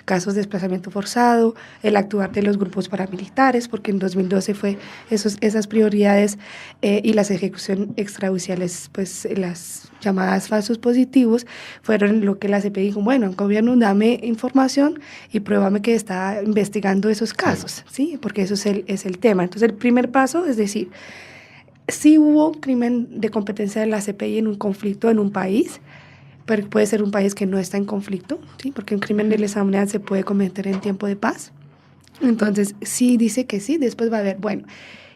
casos de desplazamiento forzado, el actuar de los grupos paramilitares, porque en 2012 fue esas prioridades y las ejecuciones extrajudiciales, pues las llamadas falsos positivos, fueron lo que la CPI dijo, bueno, el gobierno dame información y pruébame que está investigando esos casos, ¿sí? Porque eso es el tema. Entonces, el primer paso es decir, si hubo crimen de competencia de la CPI en un conflicto en un país, pero puede ser un país que no está en conflicto, ¿sí? Porque un crimen de lesa humanidad se puede cometer en tiempo de paz. Entonces, sí dice que sí, después va a haber, bueno,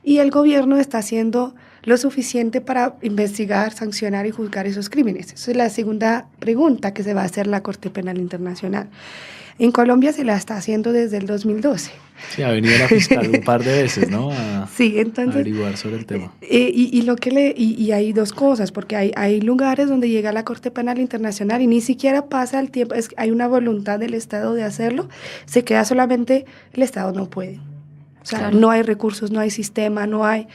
y el gobierno está haciendo lo suficiente para investigar, sancionar y juzgar esos crímenes. Esa es la segunda pregunta que se va a hacer la Corte Penal Internacional. En Colombia se la está haciendo desde el 2012. Sí, ha venido la fiscal un par de veces, ¿no? Sí, entonces, averiguar sobre el tema. Y hay dos cosas, porque hay lugares donde llega la Corte Penal Internacional y ni siquiera pasa el tiempo, hay una voluntad del Estado de hacerlo, se queda solamente, el Estado no puede. O sea, claro, no hay recursos, no hay sistema, no hay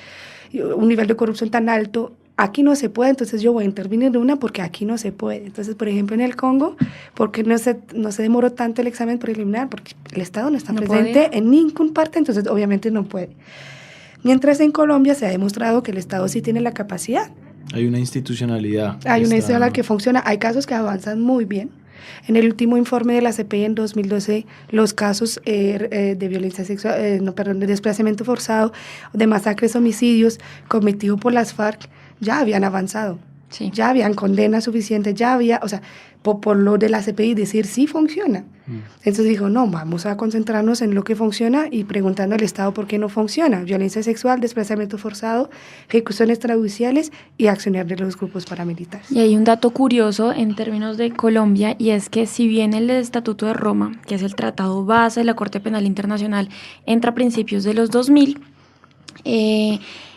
un nivel de corrupción tan alto. Aquí no se puede, entonces yo voy a intervenir de una porque aquí no se puede. Entonces, por ejemplo, en el Congo, ¿por qué no se demoró tanto el examen preliminar? Porque el Estado no está presente en ninguna parte, entonces obviamente no puede. Mientras en Colombia se ha demostrado que el Estado sí tiene la capacidad. Hay una institucionalidad. Hay una institucionalidad que funciona, hay casos que avanzan muy bien. En el último informe de la CPI en 2012, los casos de violencia sexual, de desplazamiento forzado, de masacres, homicidios cometidos por las FARC, ya habían avanzado, sí, ya habían condenas suficientes, ya había, o sea, por lo de la CPI decir sí funciona. Entonces dijo, no, vamos a concentrarnos en lo que funciona y preguntando al Estado por qué no funciona. Violencia sexual, desplazamiento forzado, ejecuciones extrajudiciales y accionar de los grupos paramilitares. Y hay un dato curioso en términos de Colombia, y es que si bien el Estatuto de Roma, que es el tratado base de la Corte Penal Internacional, entra a principios de los 2000,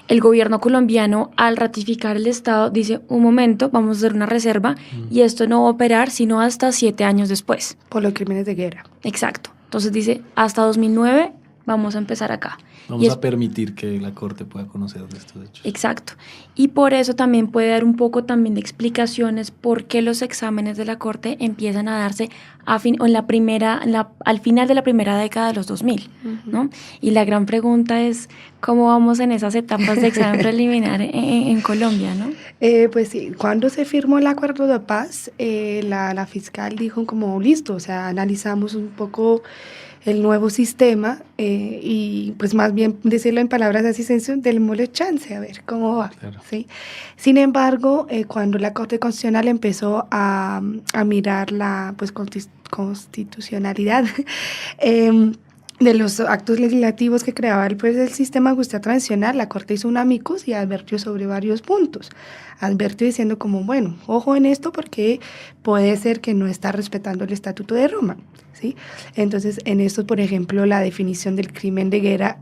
el gobierno colombiano, al ratificar el Estado, dice, un momento, vamos a hacer una reserva y esto no va a operar sino hasta 7 años después. Por los crímenes de guerra. Exacto. Entonces dice, hasta 2009 vamos a empezar acá. Vamos a permitir que la Corte pueda conocer de estos hechos. Exacto. Y por eso también puede dar un poco también de explicaciones por qué los exámenes de la Corte empiezan a darse al final de la primera década de los 2000, ¿no? Y la gran pregunta es, ¿cómo vamos en esas etapas de examen preliminar en Colombia, no? Pues sí, cuando se firmó el acuerdo de paz, la fiscal dijo como, listo, o sea, analizamos un poco el nuevo sistema y pues más bien decirlo en palabras así sencillas, démosle chance a ver cómo va. Claro. ¿Sí? Sin embargo, cuando la Corte Constitucional empezó a mirar la pues, constitucionalidad de los actos legislativos que creaba el sistema de justicia transicional, la Corte hizo un amicus y advirtió sobre varios puntos. Advirtió diciendo como, bueno, ojo en esto porque puede ser que no está respetando el Estatuto de Roma, ¿sí? Entonces, en esto, por ejemplo, la definición del crimen de guerra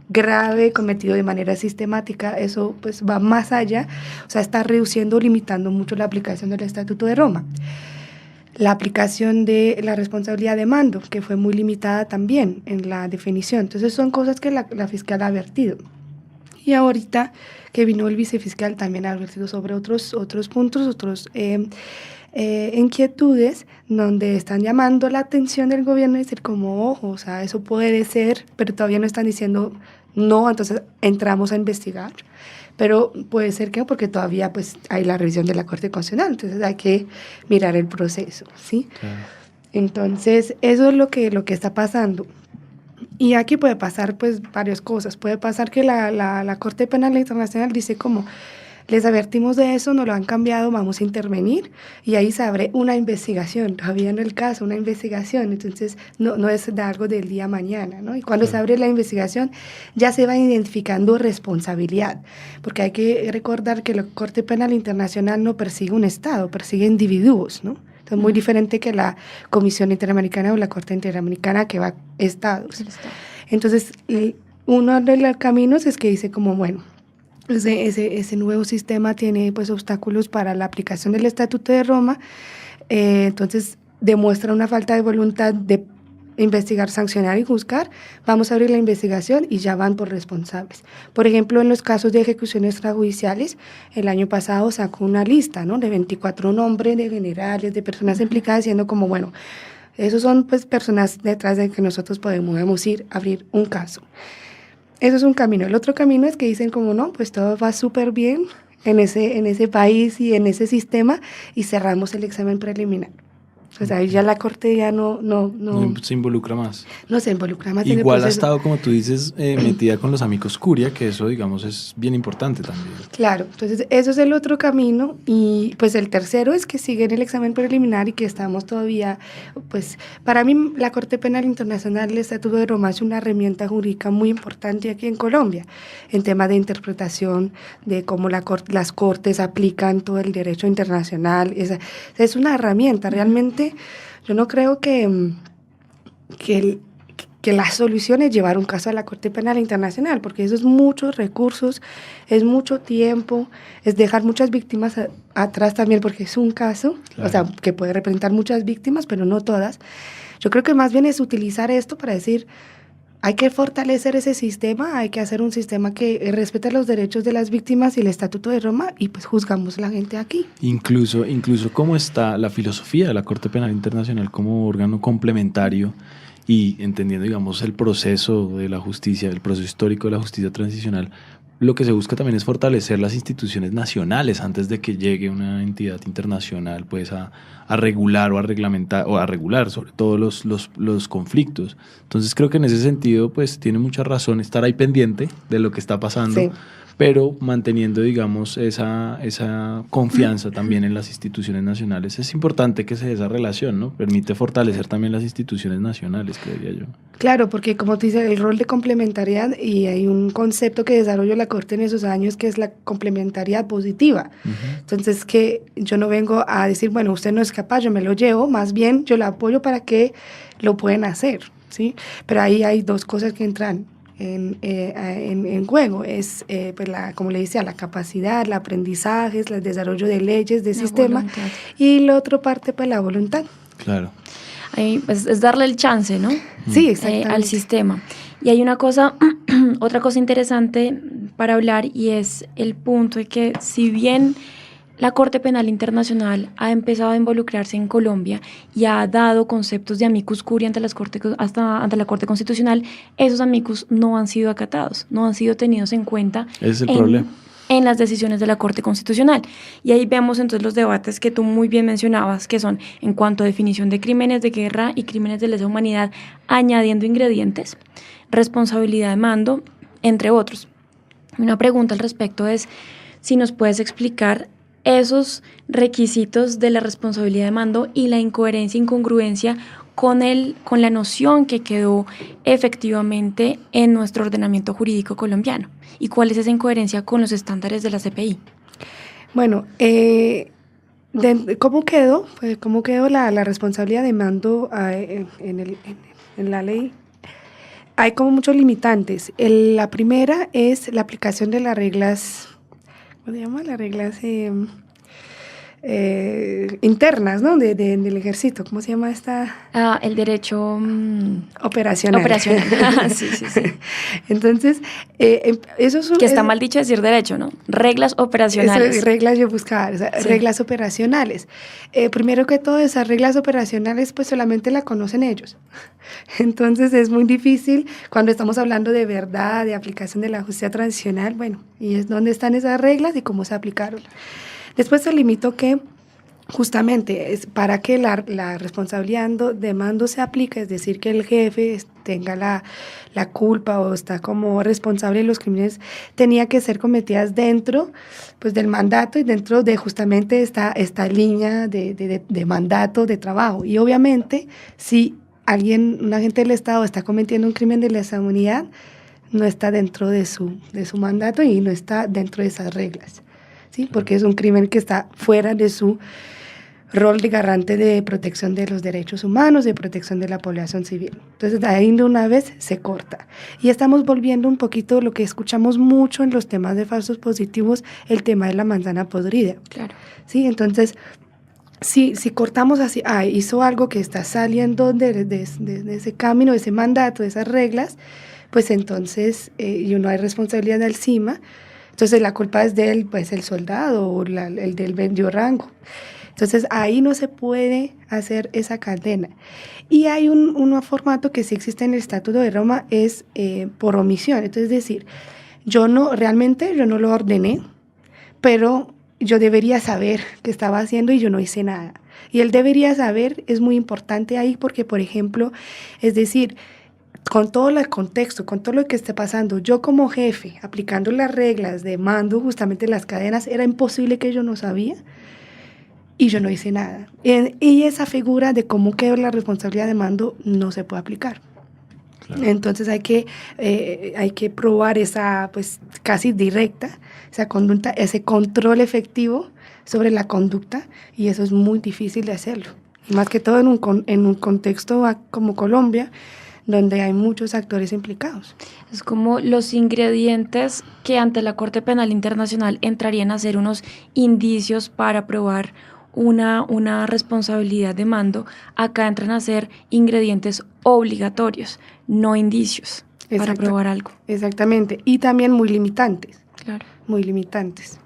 grave cometido de manera sistemática, eso pues va más allá, o sea, está reduciendo o limitando mucho la aplicación del Estatuto de Roma. La aplicación de la responsabilidad de mando, que fue muy limitada también en la definición. Entonces son cosas que la fiscal ha advertido. Y ahorita que vino el vicefiscal también ha advertido sobre otros puntos, inquietudes donde están llamando la atención del gobierno y decir como, ojo, o sea, eso puede ser, pero todavía no están diciendo no, entonces entramos a investigar. Pero puede ser que no, porque todavía pues hay la revisión de la Corte Constitucional, entonces hay que mirar el proceso, ¿sí? Claro. Entonces, eso es lo que está pasando. Y aquí puede pasar pues varias cosas. Puede pasar que la Corte Penal Internacional dice como, les advertimos de eso, no lo han cambiado, vamos a intervenir, y ahí se abre una investigación, todavía no el caso, una investigación, entonces no es de algo del día a mañana, ¿no? Y cuando se abre la investigación ya se va identificando responsabilidad, porque hay que recordar que la Corte Penal Internacional no persigue un Estado, persigue individuos, ¿no? Entonces, muy diferente que la Comisión Interamericana o la Corte Interamericana que va a estados. Entonces, uno de los caminos es que dice como, bueno, ese nuevo sistema tiene pues obstáculos para la aplicación del Estatuto de Roma, entonces demuestra una falta de voluntad de investigar, sancionar y juzgar, vamos a abrir la investigación y ya van por responsables. Por ejemplo, en los casos de ejecuciones extrajudiciales, el año pasado sacó una lista, ¿no?, de 24 nombres de generales, de personas implicadas, diciendo como, bueno, esos son pues personas detrás de que nosotros podemos ir a abrir un caso. Eso es un camino. El otro camino es que dicen como, no, pues todo va súper bien en ese país y en ese sistema y cerramos el examen preliminar. O sea, ahí ya la corte ya no se involucra más. No se involucra más en el Igual proceso. ha estado, como tú dices, metida con los amigos curia, que eso, digamos, es bien importante también. Claro, entonces eso es el otro camino y pues el tercero es que sigue en el examen preliminar y que estamos todavía, pues para mí la Corte Penal Internacional, el Estatuto de Roma es una herramienta jurídica muy importante aquí en Colombia en tema de interpretación de cómo las cortes aplican todo el derecho internacional. Es una herramienta realmente. Yo no creo que la solución es llevar un caso a la Corte Penal Internacional, porque eso es muchos recursos, es mucho tiempo, es dejar muchas víctimas atrás también, porque es un caso, claro, o sea, que puede representar muchas víctimas, pero no todas. Yo creo que más bien es utilizar esto para decir, hay que fortalecer ese sistema, hay que hacer un sistema que respete los derechos de las víctimas y el Estatuto de Roma y pues juzgamos la gente aquí. Incluso cómo está la filosofía de la Corte Penal Internacional como órgano complementario y entendiendo, digamos, el proceso de la justicia, el proceso histórico de la justicia transicional. Lo que se busca también es fortalecer las instituciones nacionales antes de que llegue una entidad internacional pues a regular o a reglamentar o a regular sobre todo los conflictos. Entonces creo que en ese sentido pues tiene mucha razón estar ahí pendiente de lo que está pasando, sí, pero manteniendo, digamos, esa confianza también en las instituciones nacionales. Es importante que se dé esa relación, ¿no? Permite fortalecer también las instituciones nacionales, creería yo. Claro, porque como te dice, el rol de complementariedad, y hay un concepto que desarrolló la Corte en esos años que es la complementariedad positiva. Uh-huh. Entonces, que yo no vengo a decir, bueno, usted no es capaz, yo me lo llevo, más bien yo la apoyo para que lo puedan hacer, ¿sí? Pero ahí hay dos cosas que entran en juego, es pues como le decía, la capacidad, el aprendizaje, el desarrollo de leyes, de sistema, voluntad. Y la otra parte, pues la voluntad. Claro. Ahí, pues, es darle el chance, ¿no? Sí, exactamente. Al sistema. Y hay una cosa, otra cosa interesante para hablar, y es el punto de que si bien la Corte Penal Internacional ha empezado a involucrarse en Colombia y ha dado conceptos de amicus curiae ante la Corte Constitucional, esos amicus no han sido acatados, no han sido tenidos en cuenta. Ese es el problema. En las decisiones de la Corte Constitucional. Y ahí vemos entonces los debates que tú muy bien mencionabas, que son en cuanto a definición de crímenes de guerra y crímenes de lesa humanidad, añadiendo ingredientes, responsabilidad de mando, entre otros. Una pregunta al respecto es si nos puedes explicar esos requisitos de la responsabilidad de mando y la incoherencia e incongruencia con la noción que quedó efectivamente en nuestro ordenamiento jurídico colombiano. ¿Y cuál es esa incoherencia con los estándares de la CPI? Bueno, ¿cómo quedó? Pues, ¿cómo quedó la responsabilidad de mando en la ley? Hay como muchos limitantes. La primera es la aplicación de las reglas, ¿cómo se llama? Las reglas internas, ¿no? Del ejército. ¿Cómo se llama esta? El derecho operacional. Sí. Entonces, eso es que está mal dicho decir derecho, ¿no? Reglas operacionales. Eso, reglas yo buscaba, o sea, sí. Reglas operacionales. Primero que todo, esas reglas operacionales pues solamente la conocen ellos. Entonces es muy difícil cuando estamos hablando de verdad, de aplicación de la justicia transicional, bueno, y es dónde están esas reglas y cómo se aplicaron. Después se limitó que justamente es para que la responsabilidad de mando se aplique, es decir, que el jefe tenga la culpa o está como responsable de los crímenes, tenía que ser cometidas dentro pues, del mandato y dentro de justamente esta línea de mandato de trabajo. Y obviamente, si un agente del Estado está cometiendo un crimen de lesa humanidad, no está dentro de su mandato y no está dentro de esas reglas. ¿Sí? Porque es un crimen que está fuera de su rol de garante de protección de los derechos humanos, de protección de la población civil. Entonces, ahí de una vez se corta. Y estamos volviendo un poquito lo que escuchamos mucho en los temas de falsos positivos, el tema de la manzana podrida. Claro. ¿Sí? Entonces, si cortamos así, hizo algo que está saliendo de ese camino, de ese mandato, de esas reglas, pues entonces, y no hay responsabilidad encima, entonces la culpa es del, pues, el soldado o el del vendió rango. Entonces ahí no se puede hacer esa cadena. Y hay un formato que sí existe en el Estatuto de Roma, es por omisión. Entonces es decir, realmente yo no lo ordené, pero yo debería saber qué estaba haciendo y yo no hice nada. Y él debería saber, es muy importante ahí porque, por ejemplo, es decir, con todo el contexto, con todo lo que esté pasando, yo como jefe, aplicando las reglas de mando, justamente las cadenas, era imposible que yo no sabía y yo no hice nada. Y esa figura de cómo quedó la responsabilidad de mando no se puede aplicar. Claro. Entonces hay que probar esa, pues casi directa, esa conducta, ese control efectivo sobre la conducta, y eso es muy difícil de hacerlo. Y más que todo en un contexto como Colombia, donde hay muchos actores implicados. Es como los ingredientes que ante la Corte Penal Internacional entrarían a ser unos indicios para probar una responsabilidad de mando, acá entran a ser ingredientes obligatorios, no indicios, para probar algo. Exactamente, y también muy limitantes. Claro. Muy limitantes.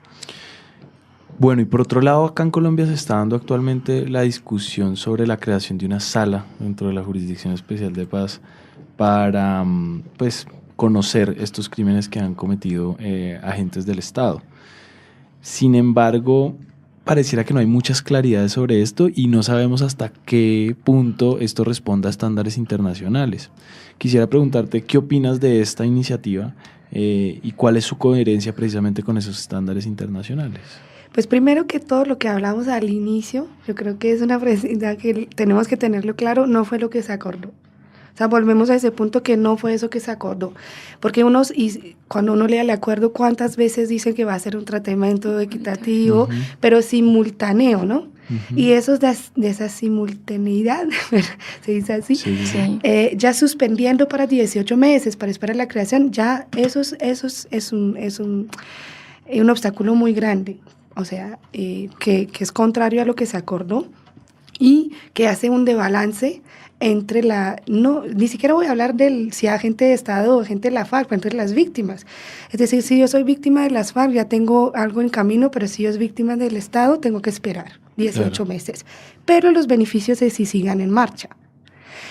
Bueno, y por otro lado, acá en Colombia se está dando actualmente la discusión sobre la creación de una sala dentro de la Jurisdicción Especial de Paz para, pues, conocer estos crímenes que han cometido agentes del Estado. Sin embargo, pareciera que no hay muchas claridades sobre esto y no sabemos hasta qué punto esto responda a estándares internacionales. Quisiera preguntarte qué opinas de esta iniciativa y cuál es su coherencia precisamente con esos estándares internacionales. Pues primero que todo, lo que hablamos al inicio, yo creo que es una pregunta que tenemos que tenerlo claro, no fue lo que se acordó. O sea, volvemos a ese punto que no fue eso que se acordó. Porque cuando uno lee el acuerdo, ¿cuántas veces dicen que va a ser un tratamiento equitativo, pero simultáneo, ¿no? Y eso de esa simultaneidad, se dice así, Sí. Ya suspendiendo para 18 meses para esperar la creación, ya eso es un obstáculo muy grande. O sea, que es contrario a lo que se acordó y que hace un desbalance entre ni siquiera voy a hablar si agente de Estado o agente de la FARC, pero entre las víctimas. Es decir, si yo soy víctima de las FARC, ya tengo algo en camino, pero si yo soy víctima del Estado, tengo que esperar 18 meses. Pero los beneficios sí sigan en marcha.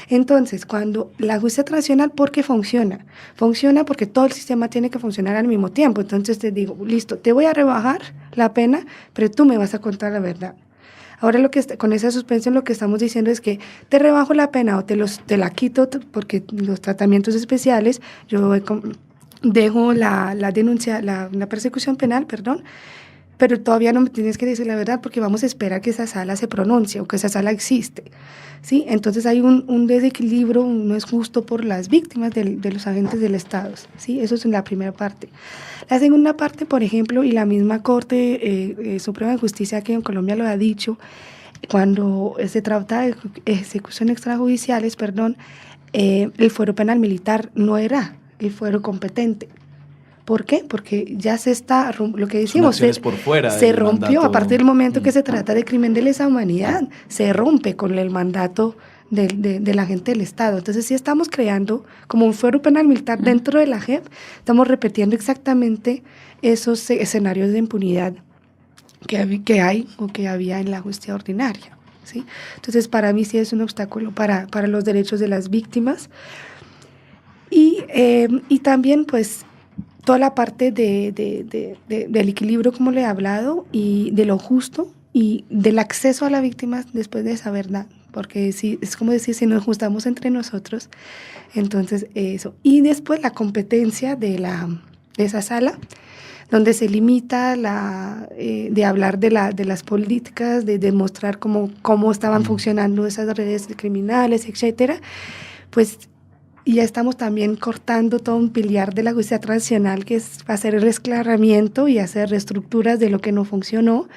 Entonces, cuando la justicia transicional, ¿por qué funciona? Funciona porque todo el sistema tiene que funcionar al mismo tiempo. Entonces te digo, listo, te voy a rebajar la pena, pero tú me vas a contar la verdad. Ahora con esa suspensión lo que estamos diciendo es que te rebajo la pena o te la quito porque los tratamientos especiales, yo dejo la denuncia, la persecución penal, pero todavía no me tienes que decir la verdad porque vamos a esperar que esa sala se pronuncie o que esa sala existe, ¿sí? Entonces hay un desequilibrio, no es justo por las víctimas de los agentes del Estado, ¿sí? Eso es en la primera parte. La segunda parte, por ejemplo, y la misma Corte Suprema de Justicia aquí en Colombia lo ha dicho, cuando se trata de ejecuciones extrajudiciales, el fuero penal militar no era el fuero competente. ¿Por qué? Porque ya lo que decimos, se rompió, a partir del momento que se trata de crimen de lesa humanidad, se rompe con el mandato del agente del Estado. Entonces, si estamos creando como un fuero penal militar dentro de la JEP, estamos repitiendo exactamente esos escenarios de impunidad que hay o que había en la justicia ordinaria, ¿sí? Entonces, para mí sí es un obstáculo para los derechos de las víctimas. Y también, pues, toda la parte del equilibrio, como le he hablado, y de lo justo y del acceso a la víctima después de esa verdad, porque es como decir, si nos juntamos entre nosotros, entonces eso. Y después la competencia de esa sala, donde se limita de hablar de las políticas, de demostrar cómo estaban funcionando esas redes criminales, etcétera, pues y ya estamos también cortando todo un pilar de la justicia transicional, que es hacer el esclaramiento y hacer reestructuras de lo que no funcionó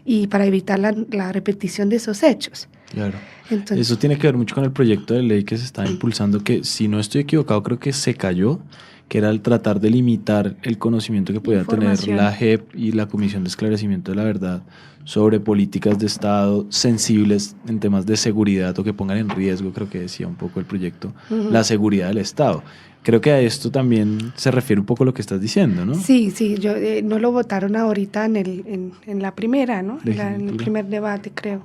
y para evitar la repetición de esos hechos. Claro. Entonces, eso tiene que ver mucho con el proyecto de ley que se está impulsando, que si no estoy equivocado creo que se cayó, que era el tratar de limitar el conocimiento que podía tener la JEP y la Comisión de Esclarecimiento de la Verdad sobre políticas de Estado sensibles en temas de seguridad o que pongan en riesgo, creo que decía un poco el proyecto, la seguridad del Estado. Creo que a esto también se refiere un poco lo que estás diciendo, ¿no? Sí, yo no lo votaron ahorita en la primera, ¿no? En el primer debate, creo.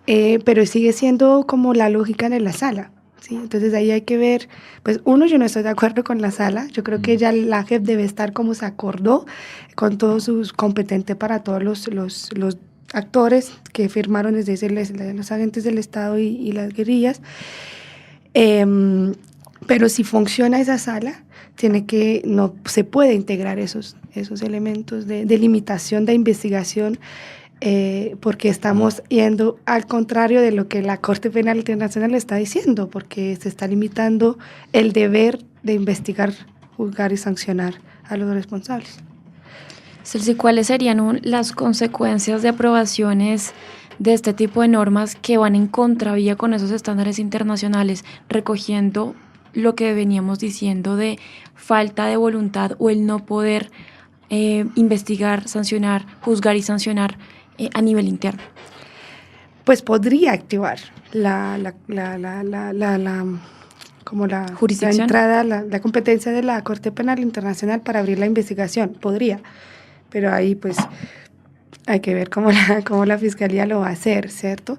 Pero sigue siendo como la lógica de la sala, ¿sí? Entonces ahí hay que ver, pues uno, yo no estoy de acuerdo con la sala, yo creo que ya la JEP debe estar como se acordó, con todos sus competentes para todos los actores que firmaron, desde los agentes del Estado y las guerrillas. Pero si funciona esa sala, no se puede integrar esos elementos de limitación de investigación, porque estamos yendo al contrario de lo que la Corte Penal Internacional está diciendo, porque se está limitando el deber de investigar, juzgar y sancionar a los responsables. Celsi, ¿cuáles serían las consecuencias de aprobaciones de este tipo de normas que van en contravía con esos estándares internacionales, recogiendo lo que veníamos diciendo de falta de voluntad o el no poder investigar, sancionar, juzgar y sancionar a nivel interno? Pues podría activar la jurisdicción, la entrada, la competencia de la Corte Penal Internacional para abrir la investigación, podría, pero ahí pues hay que ver cómo la Fiscalía lo va a hacer, ¿cierto?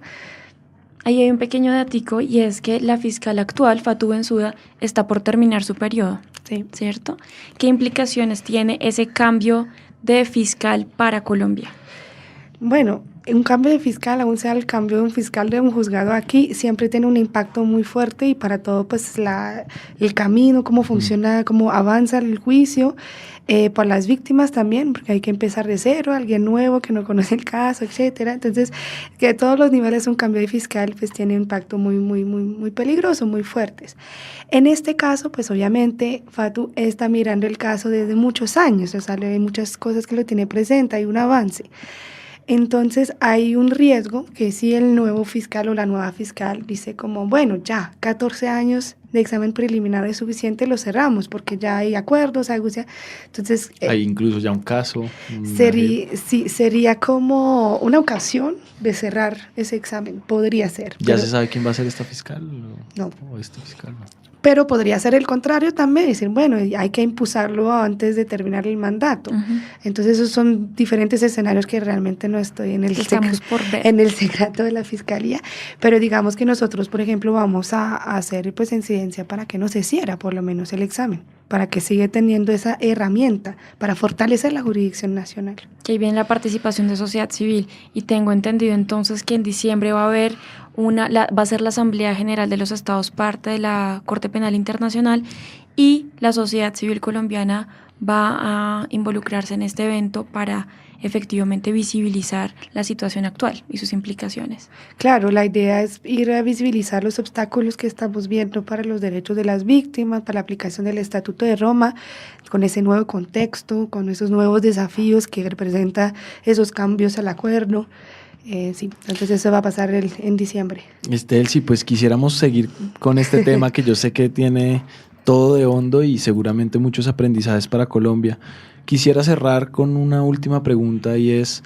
Ahí hay un pequeño datico, y es que la fiscal actual, Fatou Bensouda, está por terminar su periodo, sí, ¿cierto? ¿Qué implicaciones tiene ese cambio de fiscal para Colombia? Bueno, un cambio de fiscal, aún sea el cambio de un fiscal de un juzgado aquí, siempre tiene un impacto muy fuerte, y para todo pues el camino, cómo funciona, cómo avanza el juicio, por las víctimas también, porque hay que empezar de cero, alguien nuevo que no conoce el caso, etcétera. Entonces, que a todos los niveles un cambio de fiscal pues tiene un impacto muy peligroso, muy fuertes. En este caso, pues obviamente Fatou está mirando el caso desde muchos años, o sea, hay muchas cosas que lo tiene presente, hay un avance. Entonces hay un riesgo que si el nuevo fiscal o la nueva fiscal dice como, bueno, ya 14 años de examen preliminar es suficiente, lo cerramos porque ya hay acuerdos, entonces hay incluso ya un caso. Sería como una ocasión de cerrar ese examen, podría ser. ¿Ya se sabe quién va a ser esta fiscal? No. ¿O este fiscal no? Pero podría ser el contrario también, decir, bueno, hay que impulsarlo antes de terminar el mandato. Uh-huh. Entonces esos son diferentes escenarios que realmente no estoy en el secreto de la Fiscalía, pero digamos que nosotros, por ejemplo, vamos a hacer pues incidencia para que no se cierre por lo menos el examen, para que siga teniendo esa herramienta para fortalecer la jurisdicción nacional. Que ahí viene la participación de sociedad civil, y tengo entendido entonces que en diciembre va a haber va a ser la Asamblea General de los Estados parte de la Corte Penal Internacional, y la sociedad civil colombiana va a involucrarse en este evento para efectivamente visibilizar la situación actual y sus implicaciones. Claro, la idea es ir a visibilizar los obstáculos que estamos viendo para los derechos de las víctimas, para la aplicación del Estatuto de Roma, con ese nuevo contexto, con esos nuevos desafíos que representa esos cambios al acuerdo. Sí, entonces eso va a pasar en diciembre. Elsie, pues quisiéramos seguir con este tema que yo sé que tiene todo de hondo y seguramente muchos aprendizajes para Colombia. Quisiera cerrar con una última pregunta, y es,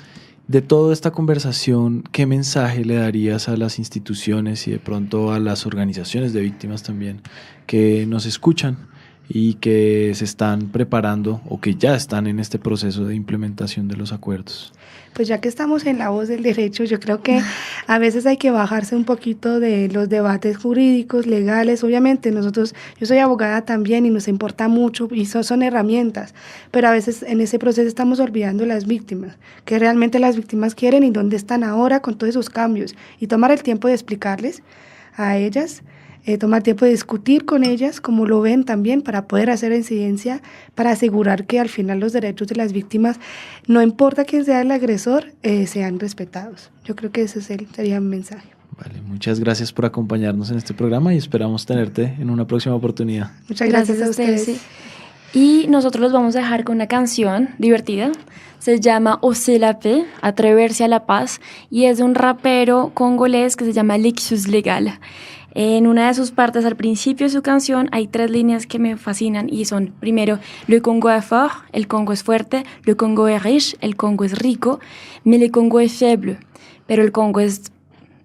de toda esta conversación, ¿qué mensaje le darías a las instituciones y de pronto a las organizaciones de víctimas también que nos escuchan y que se están preparando o que ya están en este proceso de implementación de los acuerdos? Pues ya que estamos en la voz del derecho, yo creo que a veces hay que bajarse un poquito de los debates jurídicos, legales. Obviamente yo soy abogada también y nos importa mucho y son herramientas, pero a veces en ese proceso estamos olvidando las víctimas, que realmente las víctimas quieren y dónde están ahora con todos esos cambios, y tomar el tiempo de explicarles a ellas, tomar tiempo de discutir con ellas, como lo ven también, para poder hacer incidencia, para asegurar que al final los derechos de las víctimas, no importa quién sea el agresor, sean respetados. Yo creo que ese sería mi mensaje. Vale, muchas gracias por acompañarnos en este programa y esperamos tenerte en una próxima oportunidad. Muchas gracias a ustedes. Sí. Y nosotros los vamos a dejar con una canción divertida. Se llama Oser la paix, Atreverse a la paz, y es de un rapero congolés que se llama Lexus Legal. En una de sus partes, al principio de su canción, hay 3 líneas que me fascinan y son, primero, le Congo est fort, el Congo es fuerte, le Congo est riche, el Congo es rico, mais le Congo est faible, pero el Congo es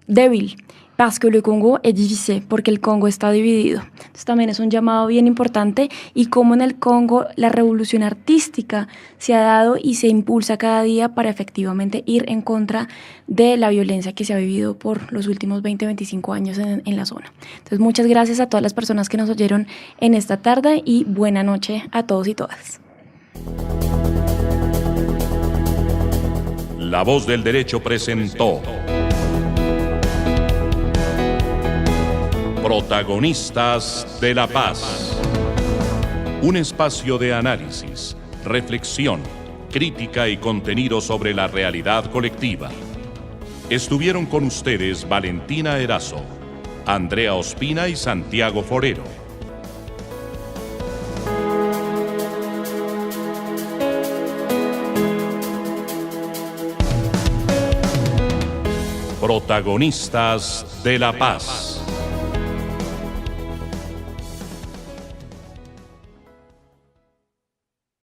débil. Parce que le Congo est divisé, porque el Congo está dividido. Entonces también es un llamado bien importante y cómo en el Congo la revolución artística se ha dado y se impulsa cada día para efectivamente ir en contra de la violencia que se ha vivido por los últimos 20-25 años en la zona. Entonces muchas gracias a todas las personas que nos oyeron en esta tarde y buena noche a todos y todas. La Voz del Derecho presentó Protagonistas de la Paz. Un espacio de análisis, reflexión, crítica y contenido sobre la realidad colectiva. Estuvieron con ustedes Valentina Erazo, Andrea Ospina y Santiago Forero. Protagonistas de la Paz.